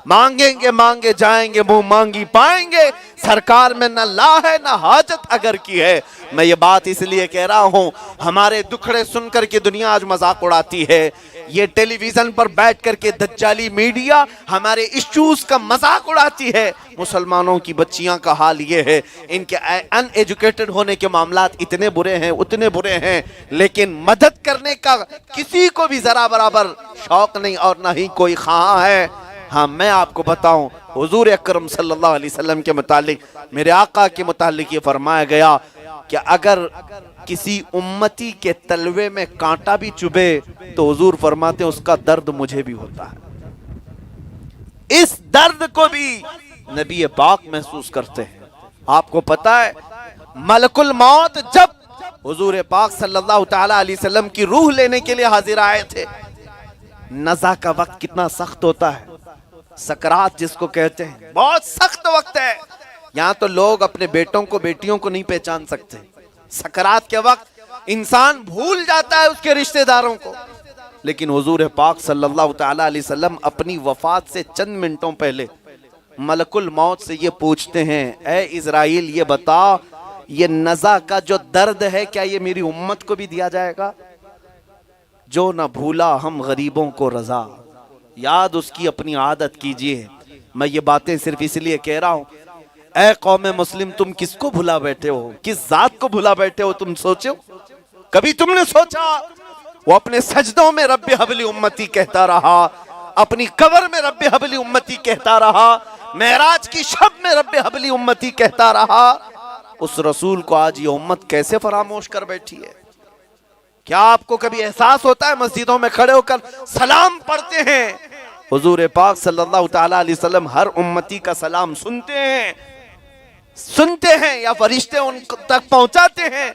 मांगेंगे मांगे जाएंगे, मुंह मांगी पाएंगे। सरकार में न ला है न हाजत अगर की है। मैं ये बात इसलिए कह रहा हूं, हमारे दुखड़े सुनकर के दुनिया आज मजाक उड़ाती है। ये टेलीविजन पर बैठ करके दज्जाली मीडिया हमारे इश्यूज का मजाक उड़ाती है। मुसलमानों की बच्चियां का हाल ये है, इनके अनएजुकेटेड होने के मामलात इतने बुरे हैं, उतने बुरे हैं, लेकिन मदद करने का किसी को भी जरा बराबर शौक नहीं और ना ही कोई ख्वाह है। हाँ, मैं आपको बताऊं, हुजूर अकरम सल्लल्लाहु अलैहि वसल्लम के मुतालिक, मेरे आका के मुतालिक ये फरमाया गया कि अगर किसी उम्मती के तलवे में कांटा भी चुभे तो हुजूर फरमाते हैं उसका दर्द मुझे भी होता है। इस दर्द को भी नबी पाक महसूस करते हैं। आपको पता है, मलकुल मौत जब हुजूर पाक सल्लल्लाहु ताला अलैहि वसल्लम की रूह लेने के लिए हाजिर आए थे, नज़ा का वक्त कितना सख्त होता है। सकरात जिसको कहते हैं, बहुत सख्त वक्त है। यहाँ तो लोग अपने बेटों को बेटियों को नहीं पहचान सकते। सकरात के वक्त इंसान भूल जाता है उसके रिश्तेदारों को, लेकिन हुजूर पाक सल्लल्लाहु ताला अलैहि वसल्लम अपनी वफात से चंद मिनटों पहले मलकुल मौत से ये पूछते हैं, ए इज़राइल ये बता, ये नज़ा का जो दर्द है क्या ये मेरी उम्मत को भी दिया जाएगा? जो ना भूला हम गरीबों को रजा, याद उसकी अपनी आदत कीजिए। मैं ये बातें सिर्फ इसलिए कह रहा हूं, ऐ कौम मुस्लिम, तुम किसको भुला बैठे हो, किस जात को भुला बैठे हो? तुम सोचो, कभी तुमने सोचा? वो अपने सजदों में रब्बे हबली उम्मती कहता रहा, अपनी कब्र में रब्बे हबली उम्मती कहता रहा, मेराज की शब में रब्बे हबली उम्मती कहता रहा। उस रसूल को आज ये उम्मत कैसे फरामोश कर बैठी है? क्या आपको कभी एहसास होता है, मस्जिदों में खड़े होकर सलाम पढ़ते हैं, हुजूर पाक सल्लल्लाहु ताला अलैहि वसल्लम हर उम्मती का सलाम सुनते हैं या फरिश्ते उन तक पहुंचाते हैं?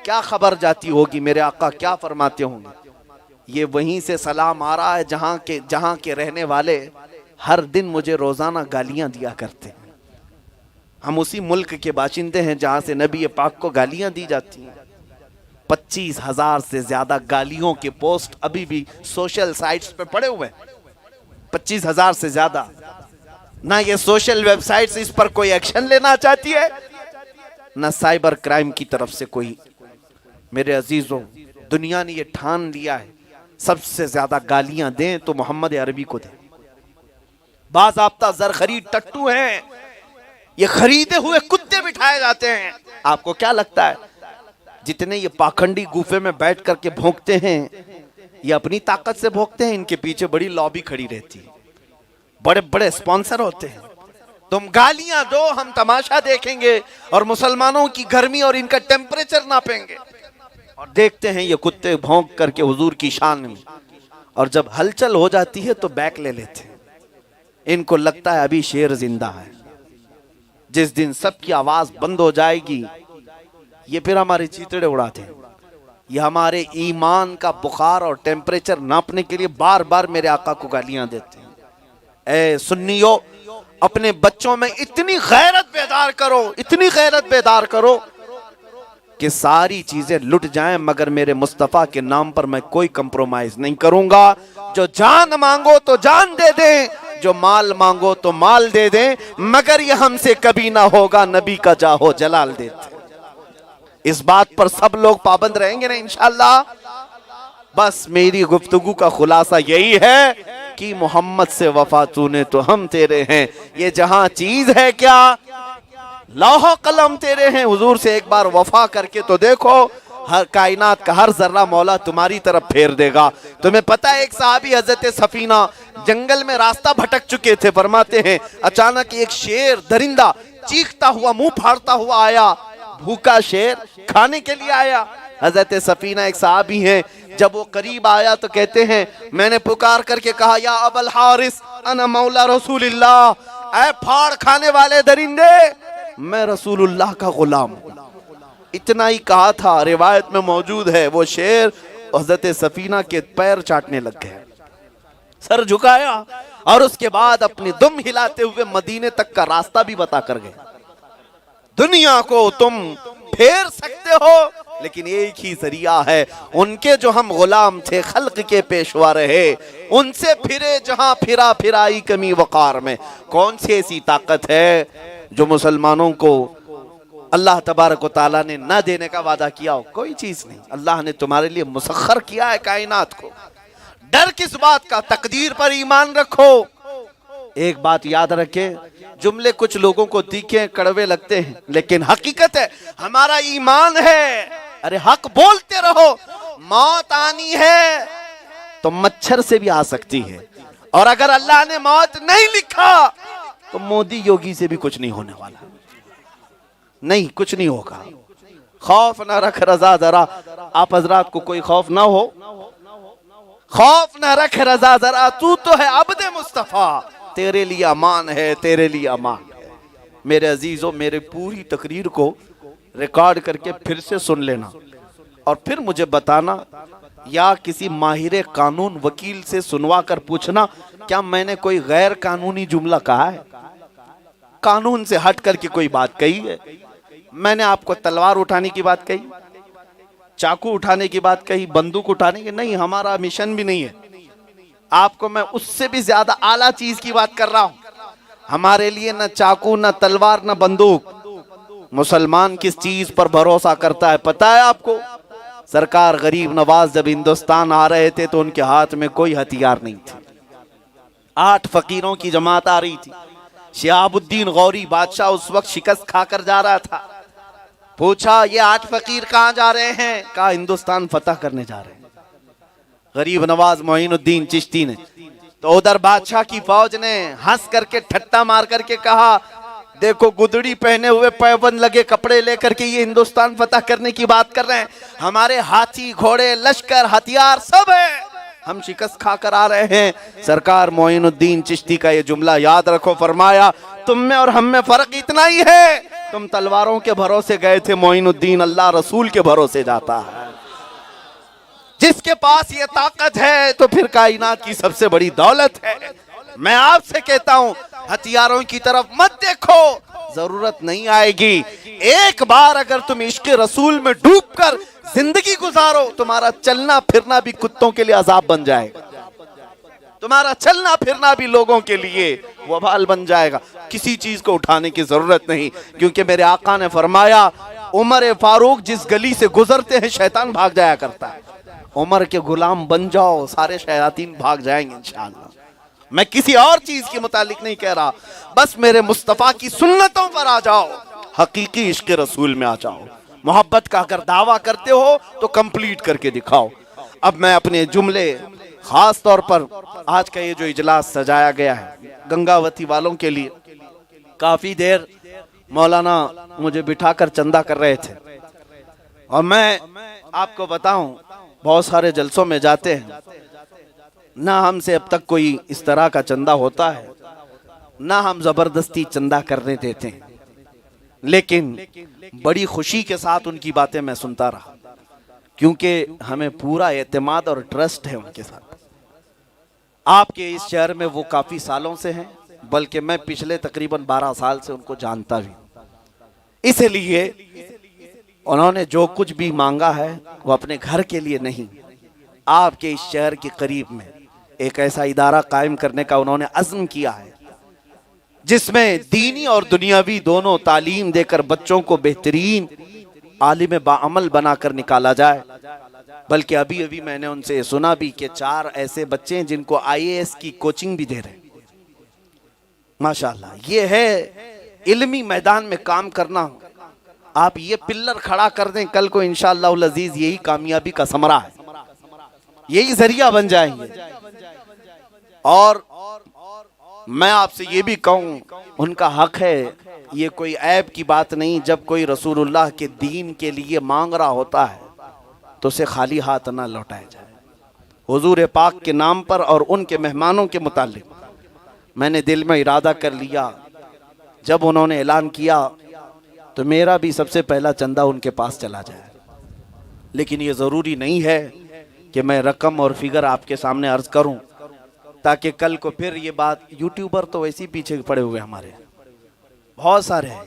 क्या खबर जाती होगी मेरे आका क्या फरमाते होंगे? ये वहीं से सलाम आ रहा है जहां के रहने वाले हर दिन मुझे रोजाना गालियां दिया करते हैं। हम उसी मुल्क के बाशिंदे हैं जहां से नबी पाक को गालियां दी जाती हैं। 25,000 से ज्यादा गालियों के पोस्ट अभी भी सोशल साइट्स पे पड़े हुए हैं। 25,000 से ज्यादा। ना ये सोशल वेबसाइट्स इस पर कोई एक्शन लेना चाहती है, ना साइबर क्राइम की तरफ से कोई। मेरे अजीजों, दुनिया ने ये ठान लिया है सबसे ज्यादा गालियां दें तो मोहम्मद अरबी को दें। बाज़ाब्ता जर खरीद टट्टू हैं, ये खरीदे हुए कुत्ते बिठाए जाते हैं। आपको क्या लगता है जितने ये पाखंडी गुफे में बैठ करके भौंकते हैं, ये अपनी ताकत से भौंकते हैं? इनके पीछे बड़ी लॉबी खड़ी रहती है, बड़े बड़े स्पॉन्सर होते हैं। तुम गालियां दो, हम तमाशा देखेंगे और मुसलमानों की गर्मी और इनका टेम्परेचर नापेंगे और देखते हैं ये कुत्ते भौंक करके हुजूर की शान में, और जब हलचल हो जाती है तो बैक ले लेते हैं। इनको लगता है अभी शेर जिंदा है। जिस दिन सबकी आवाज बंद हो जाएगी, ये फिर हमारे चीतड़े उड़ाते हैं। ये हमारे ईमान का बुखार और टेम्परेचर नापने के लिए बार बार मेरे आका को गालियां देते हैं। ए सुन्नियों, अपने बच्चों में इतनी गैरत बेदार करो, इतनी गैरत बेदार करो कि सारी चीजें लुट जाएं, मगर मेरे मुस्तफा के नाम पर मैं कोई कंप्रोमाइज नहीं करूंगा। जो जान मांगो तो जान दे दें, जो माल मांगो तो माल दे दें, मगर ये हमसे कभी ना होगा नबी का जाहो जलाल देते। इस बात पर सब लोग पाबंद रहेंगे ना इंशाअल्लाह। बस मेरी गुफ्तगू का खुलासा यही है कि मोहम्मद से वफा तूने तो हम तेरे हैं। ये जहां चीज है क्या, लौह कलम तेरे हैं। हुजूर से एक बार वफा करके तो देखो, हर कायनात का हर जर्रा मौला तुम्हारी तरफ फेर देगा। तुम्हें पता है, एक साहबी हजरत सफीना जंगल में रास्ता भटक चुके थे, फरमाते हैं अचानक एक शेर दरिंदा चीखता हुआ मुंह फाड़ता हुआ आया। भूखा शेर खाने के लिए आया। हजरत सफीना एक साहबी हैं, जब वो करीब आया तो कहते हैं मैंने पुकार करके कहा, या अबल हारिस अना मौला रसूलुल्लाह, ऐ फाड़ खाने वाले दरिंदे, मैं रसूलुल्लाह का गुलाम हूं। इतना ही कहा था, रिवायत में मौजूद है वो शेर हजरत सफीना के पैर चाटने लग गए, सर झुकाया और उसके बाद अपनी दुम हिलाते हुए मदीने तक का रास्ता भी बता कर गए। दुनिया को तुम फेर सकते हो, लेकिन एक ही जरिया है, उनके जो हम गुलाम थे, खल्क के पेशवा रहे, उनसे फिरे जहां फिरा फिराई कमी वकार में। कौन सी ऐसी ताकत है जो मुसलमानों को अल्लाह तबारक व तआला ने न देने का वादा किया हो? कोई चीज नहीं। अल्लाह ने तुम्हारे लिए मुसख्खर किया है कायनात को। डर किस बात का, तकदीर पर ईमान रखो। एक बात याद रखें, जुमले कुछ लोगों को तीखे कड़वे लगते हैं, लेकिन हकीकत है हमारा ईमान है। अरे हक बोलते रहो। मौत आनी है तो मच्छर से भी आ सकती है, और अगर अल्लाह ने मौत नहीं लिखा तो मोदी योगी से भी कुछ नहीं होने वाला। नहीं, कुछ नहीं होगा। खौफ ना रख रजा जरा, आप हजरात को कोई खौफ ना हो। खौफ ना रख रजा जरा, तू तो है अब्दे मुस्तफा, तेरे लिए अमान है, तेरे लिए अमान है। मेरे अजीजों, मेरे पूरी तकरीर को रिकॉर्ड करके फिर से सुन लेना और फिर मुझे बताना, या किसी माहिर कानून वकील से सुनवा कर पूछना क्या मैंने कोई गैर कानूनी जुमला कहा है, कानून से हट करके कोई बात कही है। मैंने आपको तलवार उठाने की बात कही, चाकू उठाने की बात कही, बंदूक उठाने की नहीं, हमारा मिशन भी नहीं है। आपको मैं उससे भी ज्यादा आला चीज की बात कर रहा हूं। हमारे लिए न चाकू, न तलवार, न बंदूक। मुसलमान किस चीज पर भरोसा करता है पता है आपको? सरकार गरीब नवाज जब हिंदुस्तान आ रहे थे तो उनके हाथ में कोई हथियार नहीं थे। 8 फकीरों की जमात आ रही थी। शिहाबुद्दीन गौरी बादशाह उस वक्त शिकस्त खाकर जा रहा था। पूछा ये 8 फकीर कहाँ जा रहे हैं? कहा हिंदुस्तान फतह करने जा रहे हैं। गरीब नवाज मोइनुद्दीन चिश्ती ने तो उधर बादशाह की फौज ने हंस करके ठट्टा मार करके कहा देखो गुदड़ी पहने हुए पैबंद लगे कपड़े लेकर के ये हिंदुस्तान फतह करने की बात कर रहे हैं। हमारे हाथी घोड़े लश्कर हथियार सब है, हम शिकस्त खाकर आ रहे हैं। सरकार मोइनुद्दीन चिश्ती का ये जुमला याद रखो, फरमाया तुम में और हम में फर्क इतना ही है, तुम तलवारों के भरोसे गए थे, मोइनुद्दीन अल्लाह रसूल के भरोसे जाता है। जिसके पास ये ताकत है तो फिर कायनात की सबसे बड़ी दौलत है। मैं आपसे कहता हूं हथियारों की तरफ मत देखो, जरूरत नहीं आएगी। एक बार अगर तुम इश्क रसूल में डूबकर जिंदगी गुजारो, तुम्हारा चलना फिरना भी कुत्तों के लिए अजाब बन जाएगा, तुम्हारा चलना फिरना भी लोगों के लिए वबाल बन जाएगा। किसी चीज को उठाने की जरूरत नहीं, क्योंकि मेरे आका ने फरमाया उमर फारूक जिस गली से गुजरते हैं शैतान भाग जाया करता है। उमर के गुलाम बन जाओ, सारे शैतान भाग जाएंगे इंशाअल्लाह। मैं किसी और चीज के मुतालिक नहीं कह रहा, बस मेरे मुस्तफा की सुन्नतों पर आ जाओ, हकीकी इश्क रसूल में आ जाओ। मोहब्बत का अगर दावा करते हो तो कंप्लीट करके दिखाओ। अब मैं अपने जुमले, खास तौर पर आज का ये जो इजलास सजाया गया है गंगावती वालों के लिए, काफी देर मौलाना मुझे बिठाकर चंदा कर रहे थे, और मैं आपको बताऊं बहुत सारे जलसों में जाते हैं, ना हमसे अब तक कोई इस तरह का चंदा होता है, ना हम जबरदस्ती चंदा करने देते हैं, लेकिन बड़ी खुशी के साथ उनकी बातें मैं सुनता रहा, क्योंकि हमें पूरा एतमाद और ट्रस्ट है उनके साथ। आपके इस शहर में वो काफी सालों से हैं, बल्कि मैं पिछले तकरीबन 12 साल से उनको जानता भी, इसलिए उन्होंने जो कुछ भी मांगा है वो अपने घर के लिए नहीं, आपके इस शहर के करीब में एक ऐसा इदारा कायम करने का उन्होंने अज़्म किया है जिसमें दीनी और दुनियावी दोनों तालीम देकर बच्चों को बेहतरीन आलिम बाअमल बनाकर निकाला जाए। बल्कि अभी अभी मैंने उनसे सुना भी कि 4 ऐसे बच्चे हैं जिनको IAS की कोचिंग भी दे रहे हैं। माशाअल्लाह, ये है इल्मी मैदान में काम करना। आप ये पिल्लर खड़ा कर दें, कल को इंशाअल्लाह उल अजीज यही कामयाबी का समरा है, यही जरिया बन जाएंगे। और मैं आपसे ये भी कहूँ, उनका हक है, ये कोई ऐब की बात नहीं, जब कोई रसूलुल्लाह के दीन के लिए मांग रहा होता है तो उसे खाली हाथ ना लौटाया जाए। हुजूर पाक के नाम पर और उनके मेहमानों के मुतालिक मैंने दिल में इरादा कर लिया, जब उन्होंने ऐलान किया तो मेरा भी सबसे पहला चंदा उनके पास चला जाए। लेकिन ये ज़रूरी नहीं है कि मैं रकम और फिगर आपके सामने अर्ज करूं, ताकि कल को फिर ये बात, यूट्यूबर तो वैसे ही पीछे पड़े हुए हमारे बहुत सारे हैं,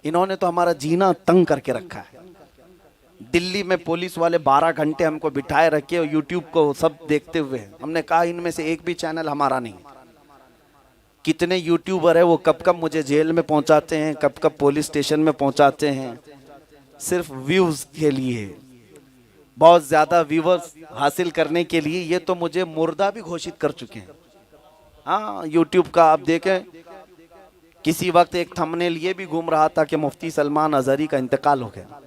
इन्होंने तो हमारा जीना तंग करके रखा है। दिल्ली में पुलिस वाले 12 घंटे हमको बिठाए रखे और यूट्यूब को सब देखते हुए हैं। हमने कहा इनमें से एक भी चैनल हमारा नहीं। कितने यूट्यूबर है वो कब कब मुझे जेल में पहुंचाते हैं, कब कब पुलिस स्टेशन में पहुंचाते हैं, सिर्फ व्यूज के लिए। बहुत ज्यादा व्यूवर्स हासिल करने के लिए ये तो मुझे मुर्दा भी घोषित कर चुके हैं। हाँ, यूट्यूब का आप देखें, किसी वक्त एक थंबनेल ये भी घूम रहा था कि मुफ्ती सलमान अजहरी का इंतकाल हो गया।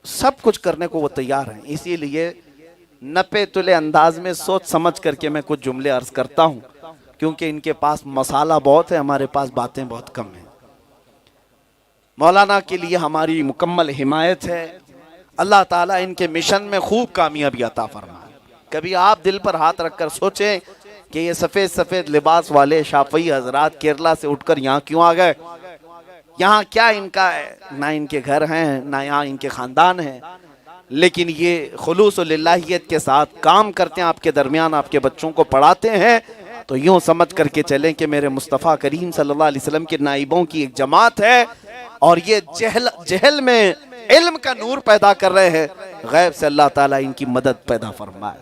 सब कुछ करने को वो तैयार हैं, इसीलिए नपे तुले अंदाज में सोच समझ करके मैं कुछ जुमले अर्ज करता हूं, क्योंकि इनके पास मसाला बहुत है, हमारे पास बातें बहुत कम है। मौलाना के लिए हमारी मुकम्मल हिमायत है। अल्लाह ताला इनके मिशन में खूब कामयाबी अता फरमाए। कभी आप दिल पर हाथ रखकर सोचें कि ये सफ़ेद सफ़ेद लिबास वाले शाफई हजरात केरला से उठकर यहाँ क्यों आ गए? यहाँ क्या इनका है? ना इनके घर हैं, ना यहाँ इनके ख़ानदान हैं, लेकिन ये खुलूस और लिल्लाहियत के साथ काम करते हैं, आपके दरमियान आपके बच्चों को पढ़ाते हैं। तो यूँ समझ करके चलें कि मेरे मुस्तफ़ा करीम सल्लल्लाहु अलैहि वसल्लम के नाइबों की एक जमात है, और ये जहल में इल्म का नूर पैदा कर रहे हैं। गैब से अल्लाह ताला इनकी मदद पैदा फरमाए,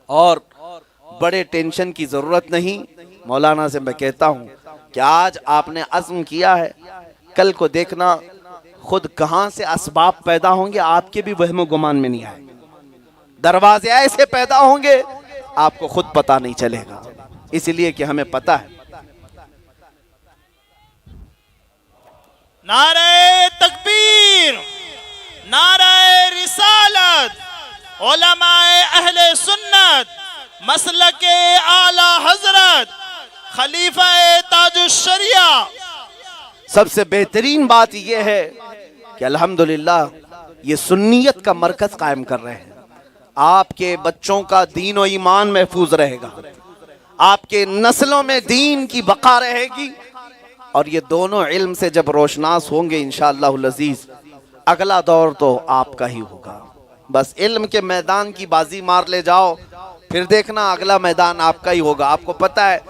और बड़े टेंशन की ज़रूरत नहीं। मौलाना से मैं कहता हूँ कि आज आपने अज़्म किया है, कल को देखना खुद कहाँ से असबाब पैदा होंगे आपके भी वहम गुमान में नहीं आए। दरवाजे ऐसे पैदा होंगे आपको खुद पता नहीं चलेगा, इसलिए कि हमें पता है। नारे तकबीर, नारे रिसालत, उलमाए अहले सुन्नत, मसलके आला हजरत, खलीफा ताजुश शरिया। सबसे बेहतरीन बात यह है कि अल्हम्दुलिल्लाह ये सुन्नियत का मरकज कायम कर रहे हैं। आपके बच्चों का दीन और ईमान महफूज रहेगा, आपके नस्लों में दीन की बका रहेगी, और ये दोनों इल्म से जब रोशनास होंगे इंशाअल्लाहुल अज़ीज़, अगला दौर तो आपका ही होगा। बस इल्म के मैदान की बाजी मार ले जाओ, फिर देखना अगला मैदान आपका ही होगा। आपको पता है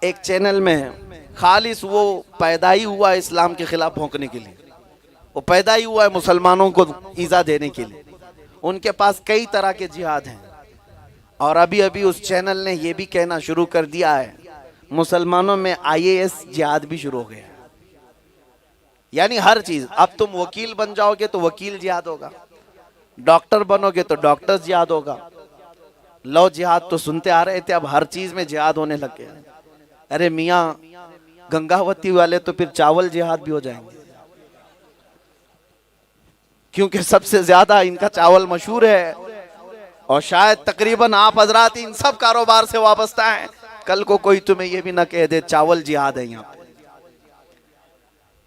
एक चैनल में खालिस वो पैदा ही हुआ है इस्लाम के खिलाफ भौंकने के लिए, वो पैदा ही हुआ है मुसलमानों को ईज़ा देने के लिए। उनके पास कई तरह के जिहाद हैं, और अभी अभी उस चैनल ने ये भी कहना शुरू कर दिया है मुसलमानों में IAS जिहाद भी शुरू हो गया। यानी हर चीज, अब तुम वकील बन जाओगे तो वकील जिहाद होगा, डॉक्टर बनोगे तो डॉक्टर जिहाद होगा, लव जिहाद तो सुनते आ रहे थे, अब हर चीज में जिहाद होने लग गया। अरे मियाँ गंगावती वाले तो फिर चावल जिहाद भी हो जाएंगे, क्योंकि सबसे ज्यादा इनका चावल मशहूर है, और शायद तकरीबन आप हजरात इन सब कारोबार से वाबस्ता हैं। कल को कोई तुम्हें यह भी ना कह दे चावल जिहाद है यहाँ पे।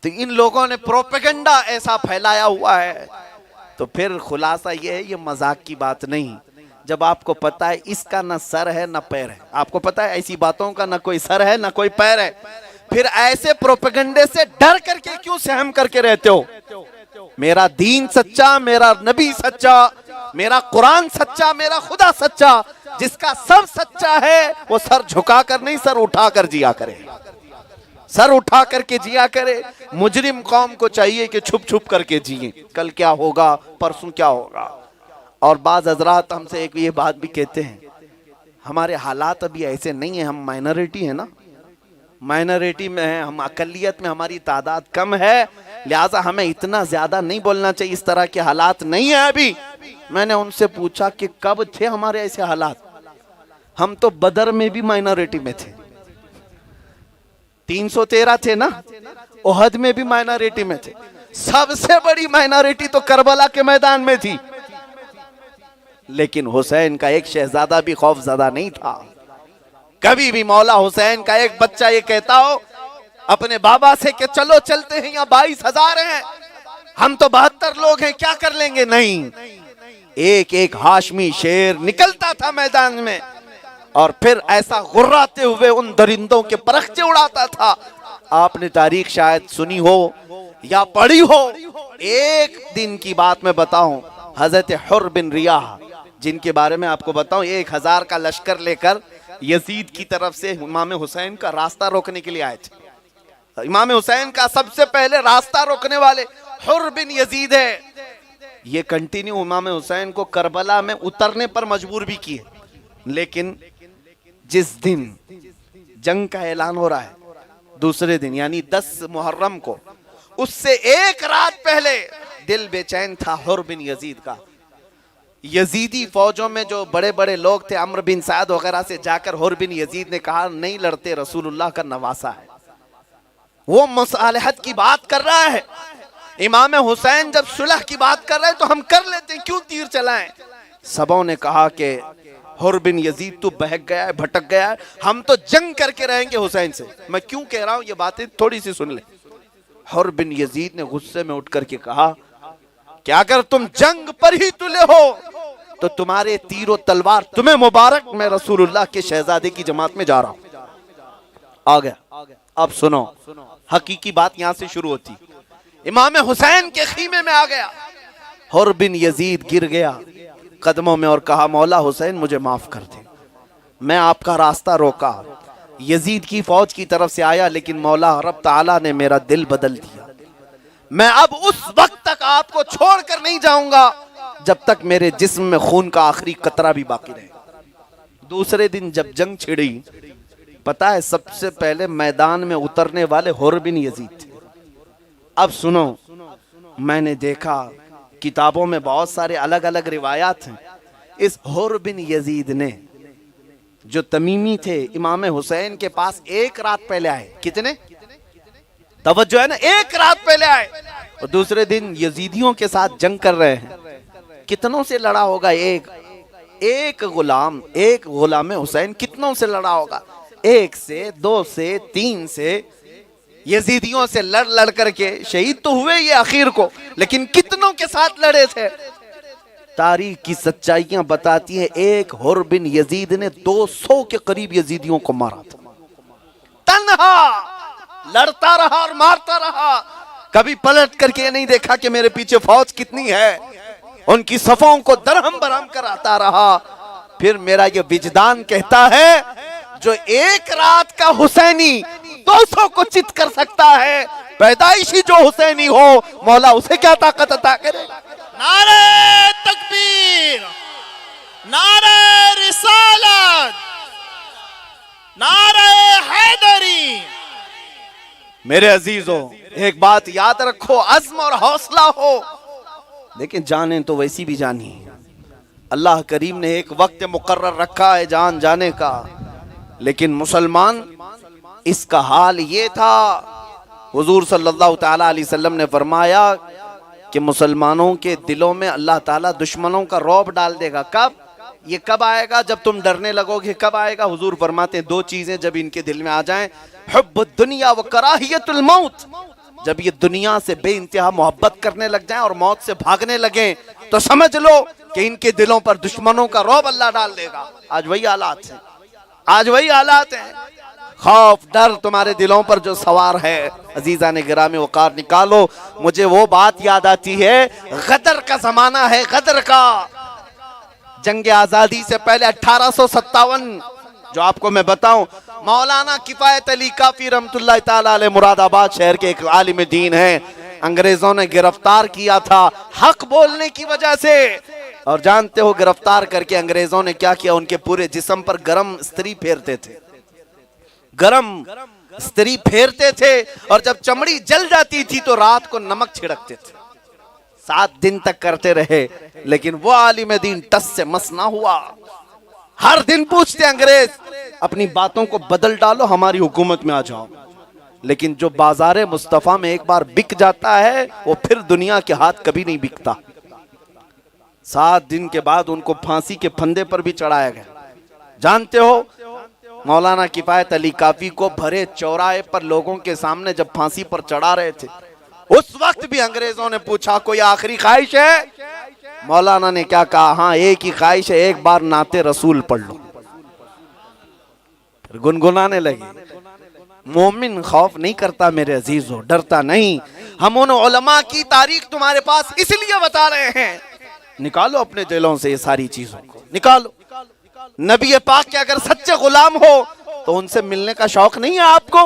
तो इन लोगों ने प्रोपेगेंडा ऐसा फैलाया हुआ है, तो फिर खुलासा यह है ये मजाक की बात नहीं। जब आपको पता है इसका ना सर है ना पैर है, आपको पता है ऐसी बातों का ना कोई सर है ना कोई पैर है, फिर ऐसे प्रोपेगेंडे से डर करके क्यों सहम करके रहते हो? मेरा दीन सच्चा, मेरा नबी सच्चा, मेरा कुरान सच्चा, मेरा खुदा सच्चा, जिसका सब सच्चा है वो सर झुका कर नहीं, सर उठा कर जिया करे, सर उठा करके जिया करे। मुजरिम कौम को चाहिए कि छुप छुप करके जिए, कल क्या होगा परसों क्या होगा। और बाज हजरात हमसे एक ये बात भी कहते हैं, हमारे हालात अभी ऐसे नहीं है, हम माइनॉरिटी है ना, माइनॉरिटी में है, हम अकलियत में हमारी तादाद कम है, लिहाजा हमें इतना ज्यादा नहीं बोलना चाहिए, इस तरह के हालात नहीं है अभी। मैंने उनसे पूछा कि कब थे हमारे ऐसे हालात? हम तो बदर में भी माइनॉरिटी में थे, 313 थे ना, ओहद में भी माइनॉरिटी में थे, सबसे बड़ी माइनॉरिटी तो करबला के मैदान में थी। लेकिन हुसैन का एक शहजादा भी खौफजदा नहीं था। कभी भी मौला हुसैन का एक बच्चा ये कहता हो अपने बाबा से कि चलो चलते हैं, यहाँ 22,000 हैं, हम तो 72 लोग हैं, क्या कर लेंगे? नहीं, एक एक हाशमी शेर निकलता था मैदान में, और फिर ऐसा गुर्राते हुए उन दरिंदों के परखचे उड़ाता था। आपने तारीख शायद सुनी हो या पढ़ी हो। एक दिन की बात मैं बताऊं, हजरत हुर बिन रियाह, जिनके बारे में आपको बताऊं, 1000 का लश्कर लेकर यजीद की तरफ से इमाम हुसैन का रास्ता रोकने के लिए आए थे। इमाम हुसैन का सबसे पहले रास्ता रोकने वाले हुर बिन यजीद है। ये कंटिन्यू इमाम हुसैन को करबला में उतरने पर मजबूर भी किए, लेकिन जिस दिन जंग का ऐलान हो रहा है दूसरे दिन यानी 10 मुहर्रम को, उससे एक रात पहले दिल बेचैन था हुर बिन यजीद का यजीदी फौजों में जो बड़े बड़े लोग थे, अम्र बिन साद वगैरह से जाकर हुर बिन यजीद ने कहा नहीं लड़ते, रसूलुल्लाह का नवासा है। वो मुसालहत की बात कर रहा है। इमाम हुसैन जब सुलह की बात कर रहे हैं तो हम कर लेते हैं, क्यों तीर चलाएं। सबों ने कहा कि हुर बिन यजीद तू बहक गया है, भटक गया है, हम तो जंग करके रहेंगे हुसैन से। मैं क्यों कह रहा हूं ये बातें, थोड़ी सी सुन ले। हुर बिन यजीद ने गुस्से में उठ करके कहा कि अगर तुम जंग पर ही तुले हो तो तुम्हारे तीरों तलवार तुम्हें मुबारक, मैं रसूलुल्लाह के शहजादे की जमात में जा रहा हूं। आ गया। अब सुनो, हकीकी बात यहां से शुरू होती। इमाम हुसैन के खीमे में आ गया। हुर बिन यजीद गिर गया कदमों में और कहा मौला हुसैन मुझे माफ कर दे, मैं आपका रास्ता रोका, यजीद की फौज की तरफ से आया, लेकिन मौला रब ताला ने मेरा दिल बदल दिया। मैं अब उस वक्त तक आपको छोड़कर नहीं जाऊंगा जब तक मेरे जिस्म में खून का आखिरी कतरा भी बाकी रहे। दूसरे दिन जब जंग छिड़ी, पता है सबसे पहले मैदान में उतरने वाले हुर बिन यजीद थे। अब सुनो, मैंने देखा किताबों में बहुत सारे अलग अलग रिवायात हैं। इस हुर बिन यजीद ने, जो तमीमी थे, इमाम हुसैन के पास एक रात पहले आए। कितने, तवज्जो है ना, एक रात पहले आए और दूसरे दिन यजीदियों के साथ जंग कर रहे हैं। कितनों से लड़ा होगा? एक गुलाम हुसैन कितनों से लड़ा होगा? 1 से 2 से 3 से यजीदियों से लड़ करके शहीद तो हुए ये आखिर को, लेकिन कितनों के साथ लड़े थे? तारीख की सच्चाइयां बताती है एक हुर बिन यजीद ने 200 के करीब यजीदियों को मारा था। तन्हा लड़ता रहा और मारता रहा, कभी पलट करके ये नहीं देखा कि मेरे पीछे फौज कितनी है। उनकी सफों को दरहम बरहम कराता रहा। फिर मेरा ये विजदान कहता है, जो एक रात का हुसैनी 200 को चित कर सकता है, पैदाइशी जो हुसैनी हो, मौला उसे क्या ताकत अता करे। नारे तकबीर, नारे रिसालत, नारे हैदरी। मेरे अजीजों, एक बात याद रखो, अज़्म और हौसला हो, लेकिन जाने तो वैसी भी जानी। अल्लाह करीम ने एक वक्त मुकर्रर रखा है जान जाने का, लेकिन मुसलमान, इसका हाल ये था। हुजूर सल्लल्लाहु ताला अलैहि वसल्लम ने फरमाया कि मुसलमानों के दिलों में अल्लाह ताला दुश्मनों का रौब डाल देगा। कब? ये कब आएगा? जब तुम डरने लगोगे। कब आएगा? हुजूर फरमाते हैं 2 चीजें जब इनके दिल में आ जाएं, हुब्बुद दुनिया व कराहियतुल मौत। जब ये दुनिया से बेइंतहा मोहब्बत करने लग जाएं और मौत से भागने लगे, तो समझ लो कि इनके दिलों पर दुश्मनों का रौब अल्लाह डाल देगा। आज वही हालात है, आज वही हालात हैं। खौफ डर तुम्हारे दिलों पर जो सवार है, अजीजा ने गिरामी वकार निकालो। मुझे वो बात याद आती है, गदर का जमाना है, गदर का। जंग आजादी से पहले 1857, जो आपको मैं बताऊं, मौलाना किफायत अली काफी रहमतुल्लाह ताला अलैह मुरादाबाद शहर के एक आलिम दीन है, अंग्रेजों ने गिरफ्तार किया था हक बोलने की वजह से। और जानते हो गिरफ्तार करके अंग्रेजों ने क्या किया? उनके पूरे जिस्म पर गरम स्त्री फेरते थे, गरम स्त्री फेरते थे, और जब चमड़ी जल जाती थी तो रात को नमक छिड़कते थे। 7 दिन तक करते रहे, लेकिन वो आलिम दीन टस से मस ना हुआ। हर दिन पूछते अंग्रेज, अपनी बातों को बदल डालो, हमारी हुकूमत में आ जाओ। लेकिन जो बाजारे मुस्तफा में एक बार बिक जाता है, वो फिर दुनिया के हाथ कभी नहीं बिकता। 7 दिन के बाद उनको फांसी के फंदे पर भी चढ़ाया गया। जानते हो, मौलाना किफायत अली काफी को भरे चौराहे पर लोगों के सामने जब फांसी पर चढ़ा रहे थे, उस वक्त भी अंग्रेजों ने पूछा कोई आखिरी ख्वाहिश है? मौलाना ने क्या कहा? हाँ, एक ही ख्वाहिश है, एक बार नाते रसूल पढ़ लो। फिर गुनगुनाने लगे। मोमिन खौफ नहीं करता मेरे अजीजों, डरता नहीं। हम उन उलमा की तारीख तुम्हारे पास इसलिए बता रहे हैं, निकालो अपने दिलों से ये सारी चीजों को, निकालो। नबी पाक के अगर सच्चे गुलाम हो तो उनसे मिलने का शौक नहीं है आपको?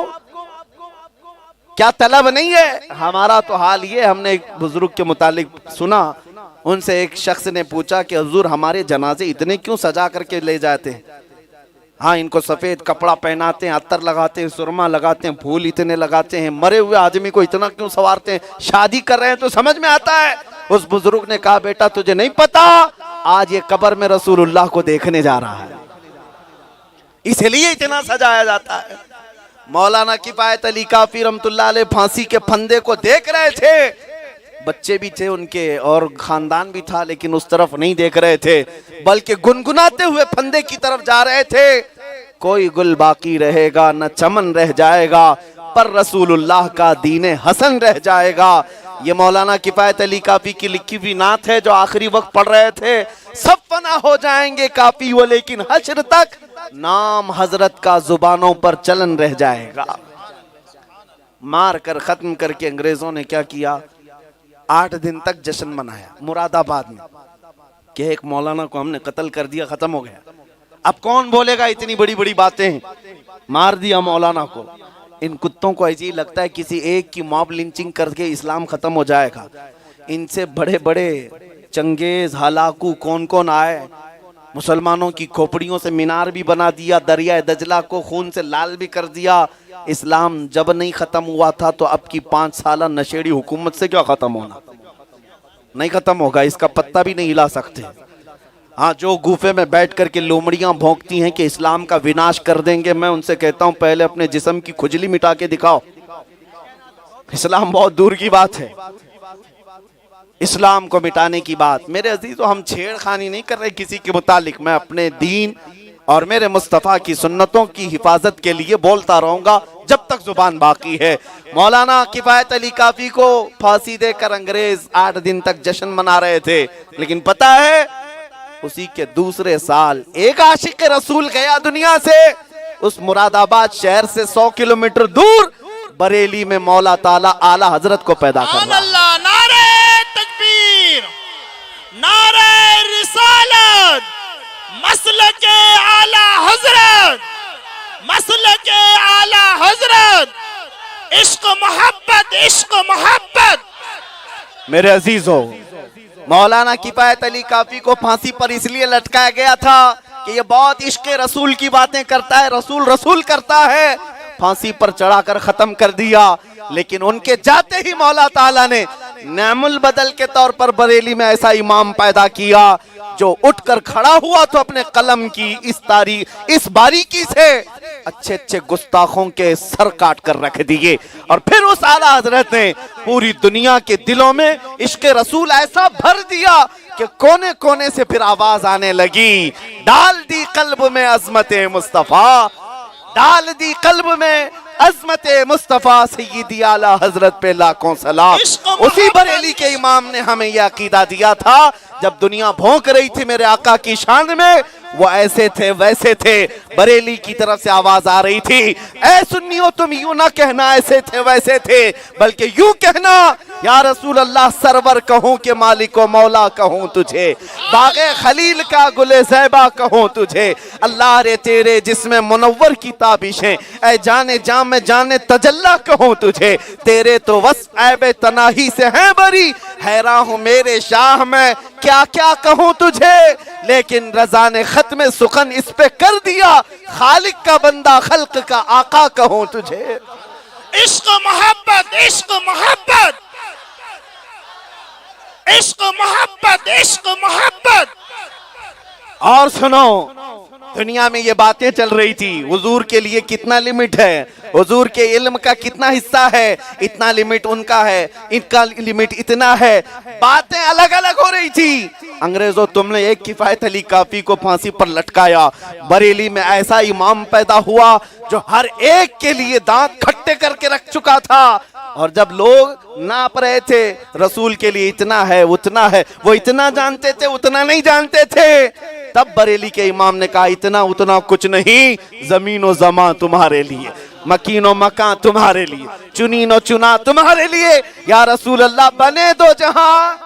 क्या तलब नहीं है? हमारा तो हाल ये, हमने एक बुजुर्ग के मुतालिक सुना, उनसे एक शख्स ने पूछा कि हुजूर हमारे जनाजे इतने क्यों सजा करके ले जाते हैं? हाँ, इनको सफेद कपड़ा पहनाते हैं, अत्तर लगाते हैं, सुरमा लगाते हैं, फूल इतने लगाते हैं, मरे हुए आदमी को इतना क्यों सवारते हैं? शादी कर रहे हैं तो समझ में आता है। उस बुजुर्ग ने कहा बेटा तुझे नहीं पता आज ये कब्र में रसूलुल्लाह को देखने जा रहा है, इसलिए इतना सजाया जाता है। मौलाना किफायत अली काफी रहमतुल्लाह अलैह फांसी के फंदे को देख रहे थे, बच्चे भी थे उनके और खानदान भी था, लेकिन उस तरफ नहीं देख रहे थे, बल्कि गुनगुनाते हुए फंदे की तरफ जा रहे थे। कोई गुल बाकी रहेगा न चमन रह जाएगा, पर रसूलुल्लाह का दीने हसन रह जाएगा। ये मौलाना किफायत अली काफी की लिखी हुई नात है जो आखिरी वक्त पढ़ रहे थे। सब फना हो जाएंगे काफी वो, लेकिन हश्र तक नाम हजरत का जुबानों पर चलन रह जाएगा। मार कर खत्म करके अंग्रेजों ने क्या किया, 8 दिन तक जश्न मनाया मुरादाबाद में कि एक मौलाना को हमने कत्ल कर दिया, खत्म हो गया। अब कौन बोलेगा इतनी बड़ी बड़ी बातें, मार दिया मौलाना को। इन कुत्तों को ऐसे ही लगता है किसी एक की मॉब लिंचिंग करके इस्लाम खत्म हो जाएगा। इनसे बड़े बड़े चंगेज हलाकू कौन कौन आए, मुसलमानों की खोपड़ियों से मीनार भी बना दिया, दरिया दजला को खून से लाल भी कर दिया। इस्लाम जब नहीं खत्म हुआ था तो अब की 5 साल नशेड़ी हुकूमत से क्या खत्म होना, नहीं खत्म होगा, इसका पत्ता भी नहीं हिला सकते। हाँ, जो गुफे में बैठ करके लोमड़ियां भौंकती हैं कि इस्लाम का विनाश कर देंगे, मैं उनसे कहता हूं पहले अपने जिस्म की खुजली मिटा के दिखाओ। इस्लाम बहुत दूर की बात है, इस्लाम को मिटाने की बात। मेरे अजीजों, हम छेड़खानी नहीं कर रहे किसी के मुतालिक। मैं अपने दीन और मेरे मुस्तफ़ा की सुन्नतों की हिफाजत के लिए बोलता रहूंगा जब तक जुबान बाकी है। मौलाना किफायत अली काफी को फांसी देकर अंग्रेज 8 दिन तक जश्न मना रहे थे, लेकिन पता है उसी के दूसरे साल एक आशिक रसूल गया दुनिया से। उस मुरादाबाद शहर से 100 किलोमीटर दूर बरेली में मौला ताला आला हजरत को पैदा कर रहा है। नारे तकबीर, नारे रिसालत, मसलके आला हजरत, मसलके आला हजरत, इश्क मोहब्बत, इश्क मोहब्बत। मेरे अजीजों, मौलाना किफायत अली काफी को फांसी पर इसलिए लटकाया गया था कि ये बहुत इश्क रसूल की बातें करता है, रसूल रसूल करता है। फांसी पर चढ़ाकर खत्म कर दिया, लेकिन उनके जाते ही मौला ताला ने नेमुल बदल के तौर पर बरेली में ऐसा इमाम पैदा किया जो उठकर खड़ा हुआ तो अपने कलम की इस बारीकी से अच्छे अच्छे गुस्ताखों के सर काट कर रख दिए। और फिर उस आला हजरत ने पूरी दुनिया के दिलों में इश्क रसूल ऐसा भर दिया कि कोने कोने से फिर आवाज आने लगी, डाल दी कल्ब में अजमत मुस्तफा, डाल दी कल्ब में अजमत मुस्तफा, सय्यदी आला हजरत पे लाखों सलाम। उसी बरेली के इमाम ने हमें यह अकीदा दिया था जब दुनिया भौंक रही थी मेरे आका की शान में, वो ऐसे थे वैसे थे, बरेली की तरफ से आवाज आ रही थी, ऐ सुन्नियों तुम यूं ना कहना ऐसे थे वैसे थे, बल्कि यूं कहना या रसूल अल्लाह सरवर कहूं कि मालिको मौला कहूं तुझे, बागे खलील का गुले ज़ैबा कहूं तुझे, अल्लाह रे तेरे जिसमें मुनव्वर की ताबिशें, ऐ जाने जाम में जाने तजल्ला कहूं तुझे, तेरे तो वस ऐबे तनाही से हैं बरी, हैरान हूं मेरे शाह में क्या क्या कहूं तुझे, लेकिन रजा ने खत्म सुखन इस पे कर दिया, खालिक का बंदा खल्क का आका कहूं तुझे। इश्क मोहब्बत, इश्क मोहब्बत, इश्क मोहब्बत, इश्क मोहब्बत। और सुनो, दुनिया में ये बातें चल रही थी हुजूर के लिए कितना लिमिट है, हुजूर के इल्म का कितना हिस्सा है, इतना लिमिट उनका है, इनका लिमिट इतना है, बातें अलग अलग हो रही थी। अंग्रेजों, तुमने एक किफायत अली काफी को फांसी पर लटकाया, बरेली में ऐसा इमाम पैदा हुआ जो हर एक के लिए दांत खट्टे करके रख चुका था। और जब लोग नाप रहे थे रसूल के लिए इतना है उतना है, वो इतना जानते थे उतना नहीं जानते थे, तब बरेली के इमाम ने कहा इतना उतना कुछ नहीं, जमीन और जमा तुम्हारे लिए, मकीनो मकान तुम्हारे लिए, चुनीनो चुना तुम्हारे लिए, या रसूल अल्लाह बने दो जहां।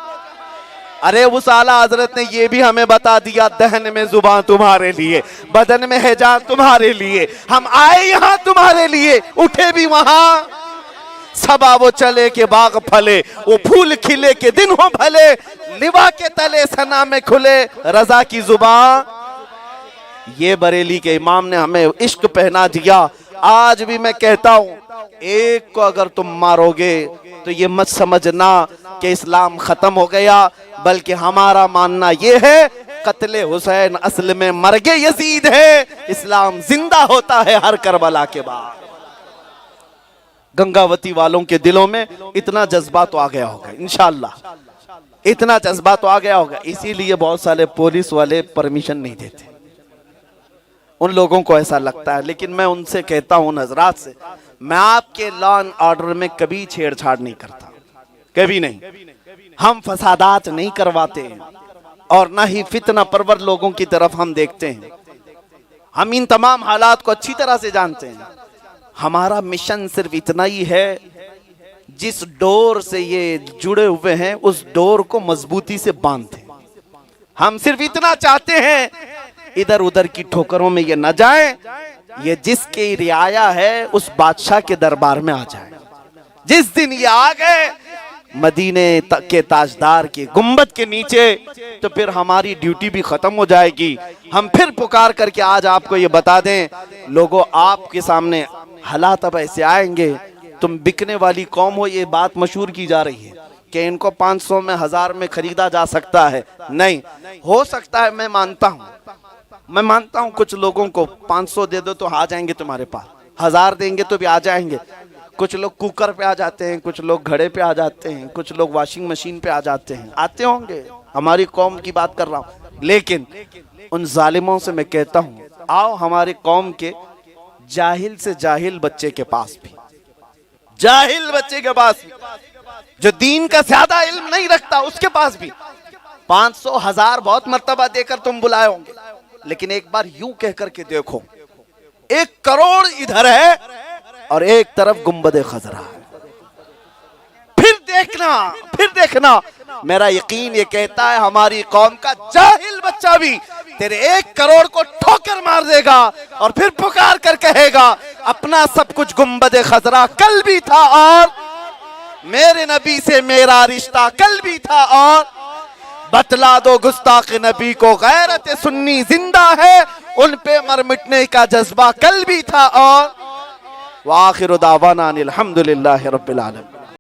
अरे उस आला हजरत ने ये भी हमें बता दिया, दहन में जुबान तुम्हारे लिए, बदन में है जान तुम्हारे लिए, हम आए यहाँ तुम्हारे लिए, उठे भी वहां, सबा वो चले के बाग फले, वो फूल खिले के दिन हो भले, लिवा के तले सना में खुले रजा की जुबान। ये बरेली के इमाम ने हमें इश्क पहना दिया। आज भी मैं कहता हूं, एक को अगर तुम मारोगे तो ये मत समझना कि इस्लाम खत्म हो गया, बल्कि हमारा मानना ये है कत्ले हुसैन असल में मर्गे यजीद है, इस्लाम जिंदा होता है हर करबला के बाद। गंगावती वालों के दिलों में इतना जज्बा तो आ गया होगा इंशाअल्लाह, इतना जज्बा तो आ गया होगा। इसीलिए बहुत सारे पुलिस वाले परमिशन नहीं देते, उन लोगों को ऐसा लगता है। लेकिन मैं उनसे कहता हूं हजरात से, मैं आपके लॉ एंड ऑर्डर में कभी छेड़छाड़ नहीं करता, कभी नहीं। हम फसादात नहीं करवाते और ना ही फितना परवर लोगों की तरफ हम देखते हैं। हम इन तमाम हालात को अच्छी तरह से जानते हैं। हमारा मिशन सिर्फ इतना ही है, जिस डोर से ये जुड़े हुए हैं उस डोर को मजबूती से बांधे। हम सिर्फ इतना चाहते हैं, इधर उधर की ठोकरों में ये न जाएं, ये जिसकी रियाया है उस बादशाह के दरबार में आ जाए। जिस दिन ये आ गए मदीने के ताजदार के गुंबद के नीचे, तो फिर हमारी ड्यूटी भी खत्म हो जाएगी। हम फिर पुकार करके आज आपको ये बता दें, लोगों आपके सामने हालात अब ऐसे आएंगे, तुम बिकने वाली कौम हो, ये बात मशहूर की जा रही है कि इनको 500 में 1000 में खरीदा जा सकता है। नहीं हो सकता है, मैं मानता हूं कुछ लोगों को 500 दे दो तो आ जाएंगे तुम्हारे पास, 1000 देंगे तो भी आ जाएंगे। कुछ लोग कुकर पे आ जाते हैं, कुछ लोग घड़े पे आ जाते हैं, कुछ लोग वॉशिंग मशीन पे आ जाते हैं, आते होंगे। हमारी कौम की बात कर रहा हूं। लेकिन उन जालिमों से मैं कहता हूं, आओ हमारी कौम के जाहिल से जाहिल बच्चे के पास भी, जाहिल बच्चे के पास भी, जो दीन का ज्यादा इल्म नहीं रखता उसके पास भी 500 1000 बहुत मर्तबा देकर तुम बुलाए होंगे। लेकिन एक बार यूं कह करके देखो, 1 करोड़ इधर है और एक तरफ गुंबद खजरा है। फिर देखना मेरा यकीन ये कहता है हमारी कौम का जाहिल बच्चा भी तेरे 1 करोड़ को ठोकर मार देगा और फिर पुकार कर कहेगा अपना सब कुछ गुंबद खजरा कल भी था और मेरे नबी से मेरा रिश्ता कल भी था, और बतला दो गुस्ताख नबी को गैरत सुन्नी जिंदा है, उन पे मर मिटने का जज्बा कल भी था। और वाखिर दावाना अनिल हम्दुलिल्लाहि रब्बिल आलमीन।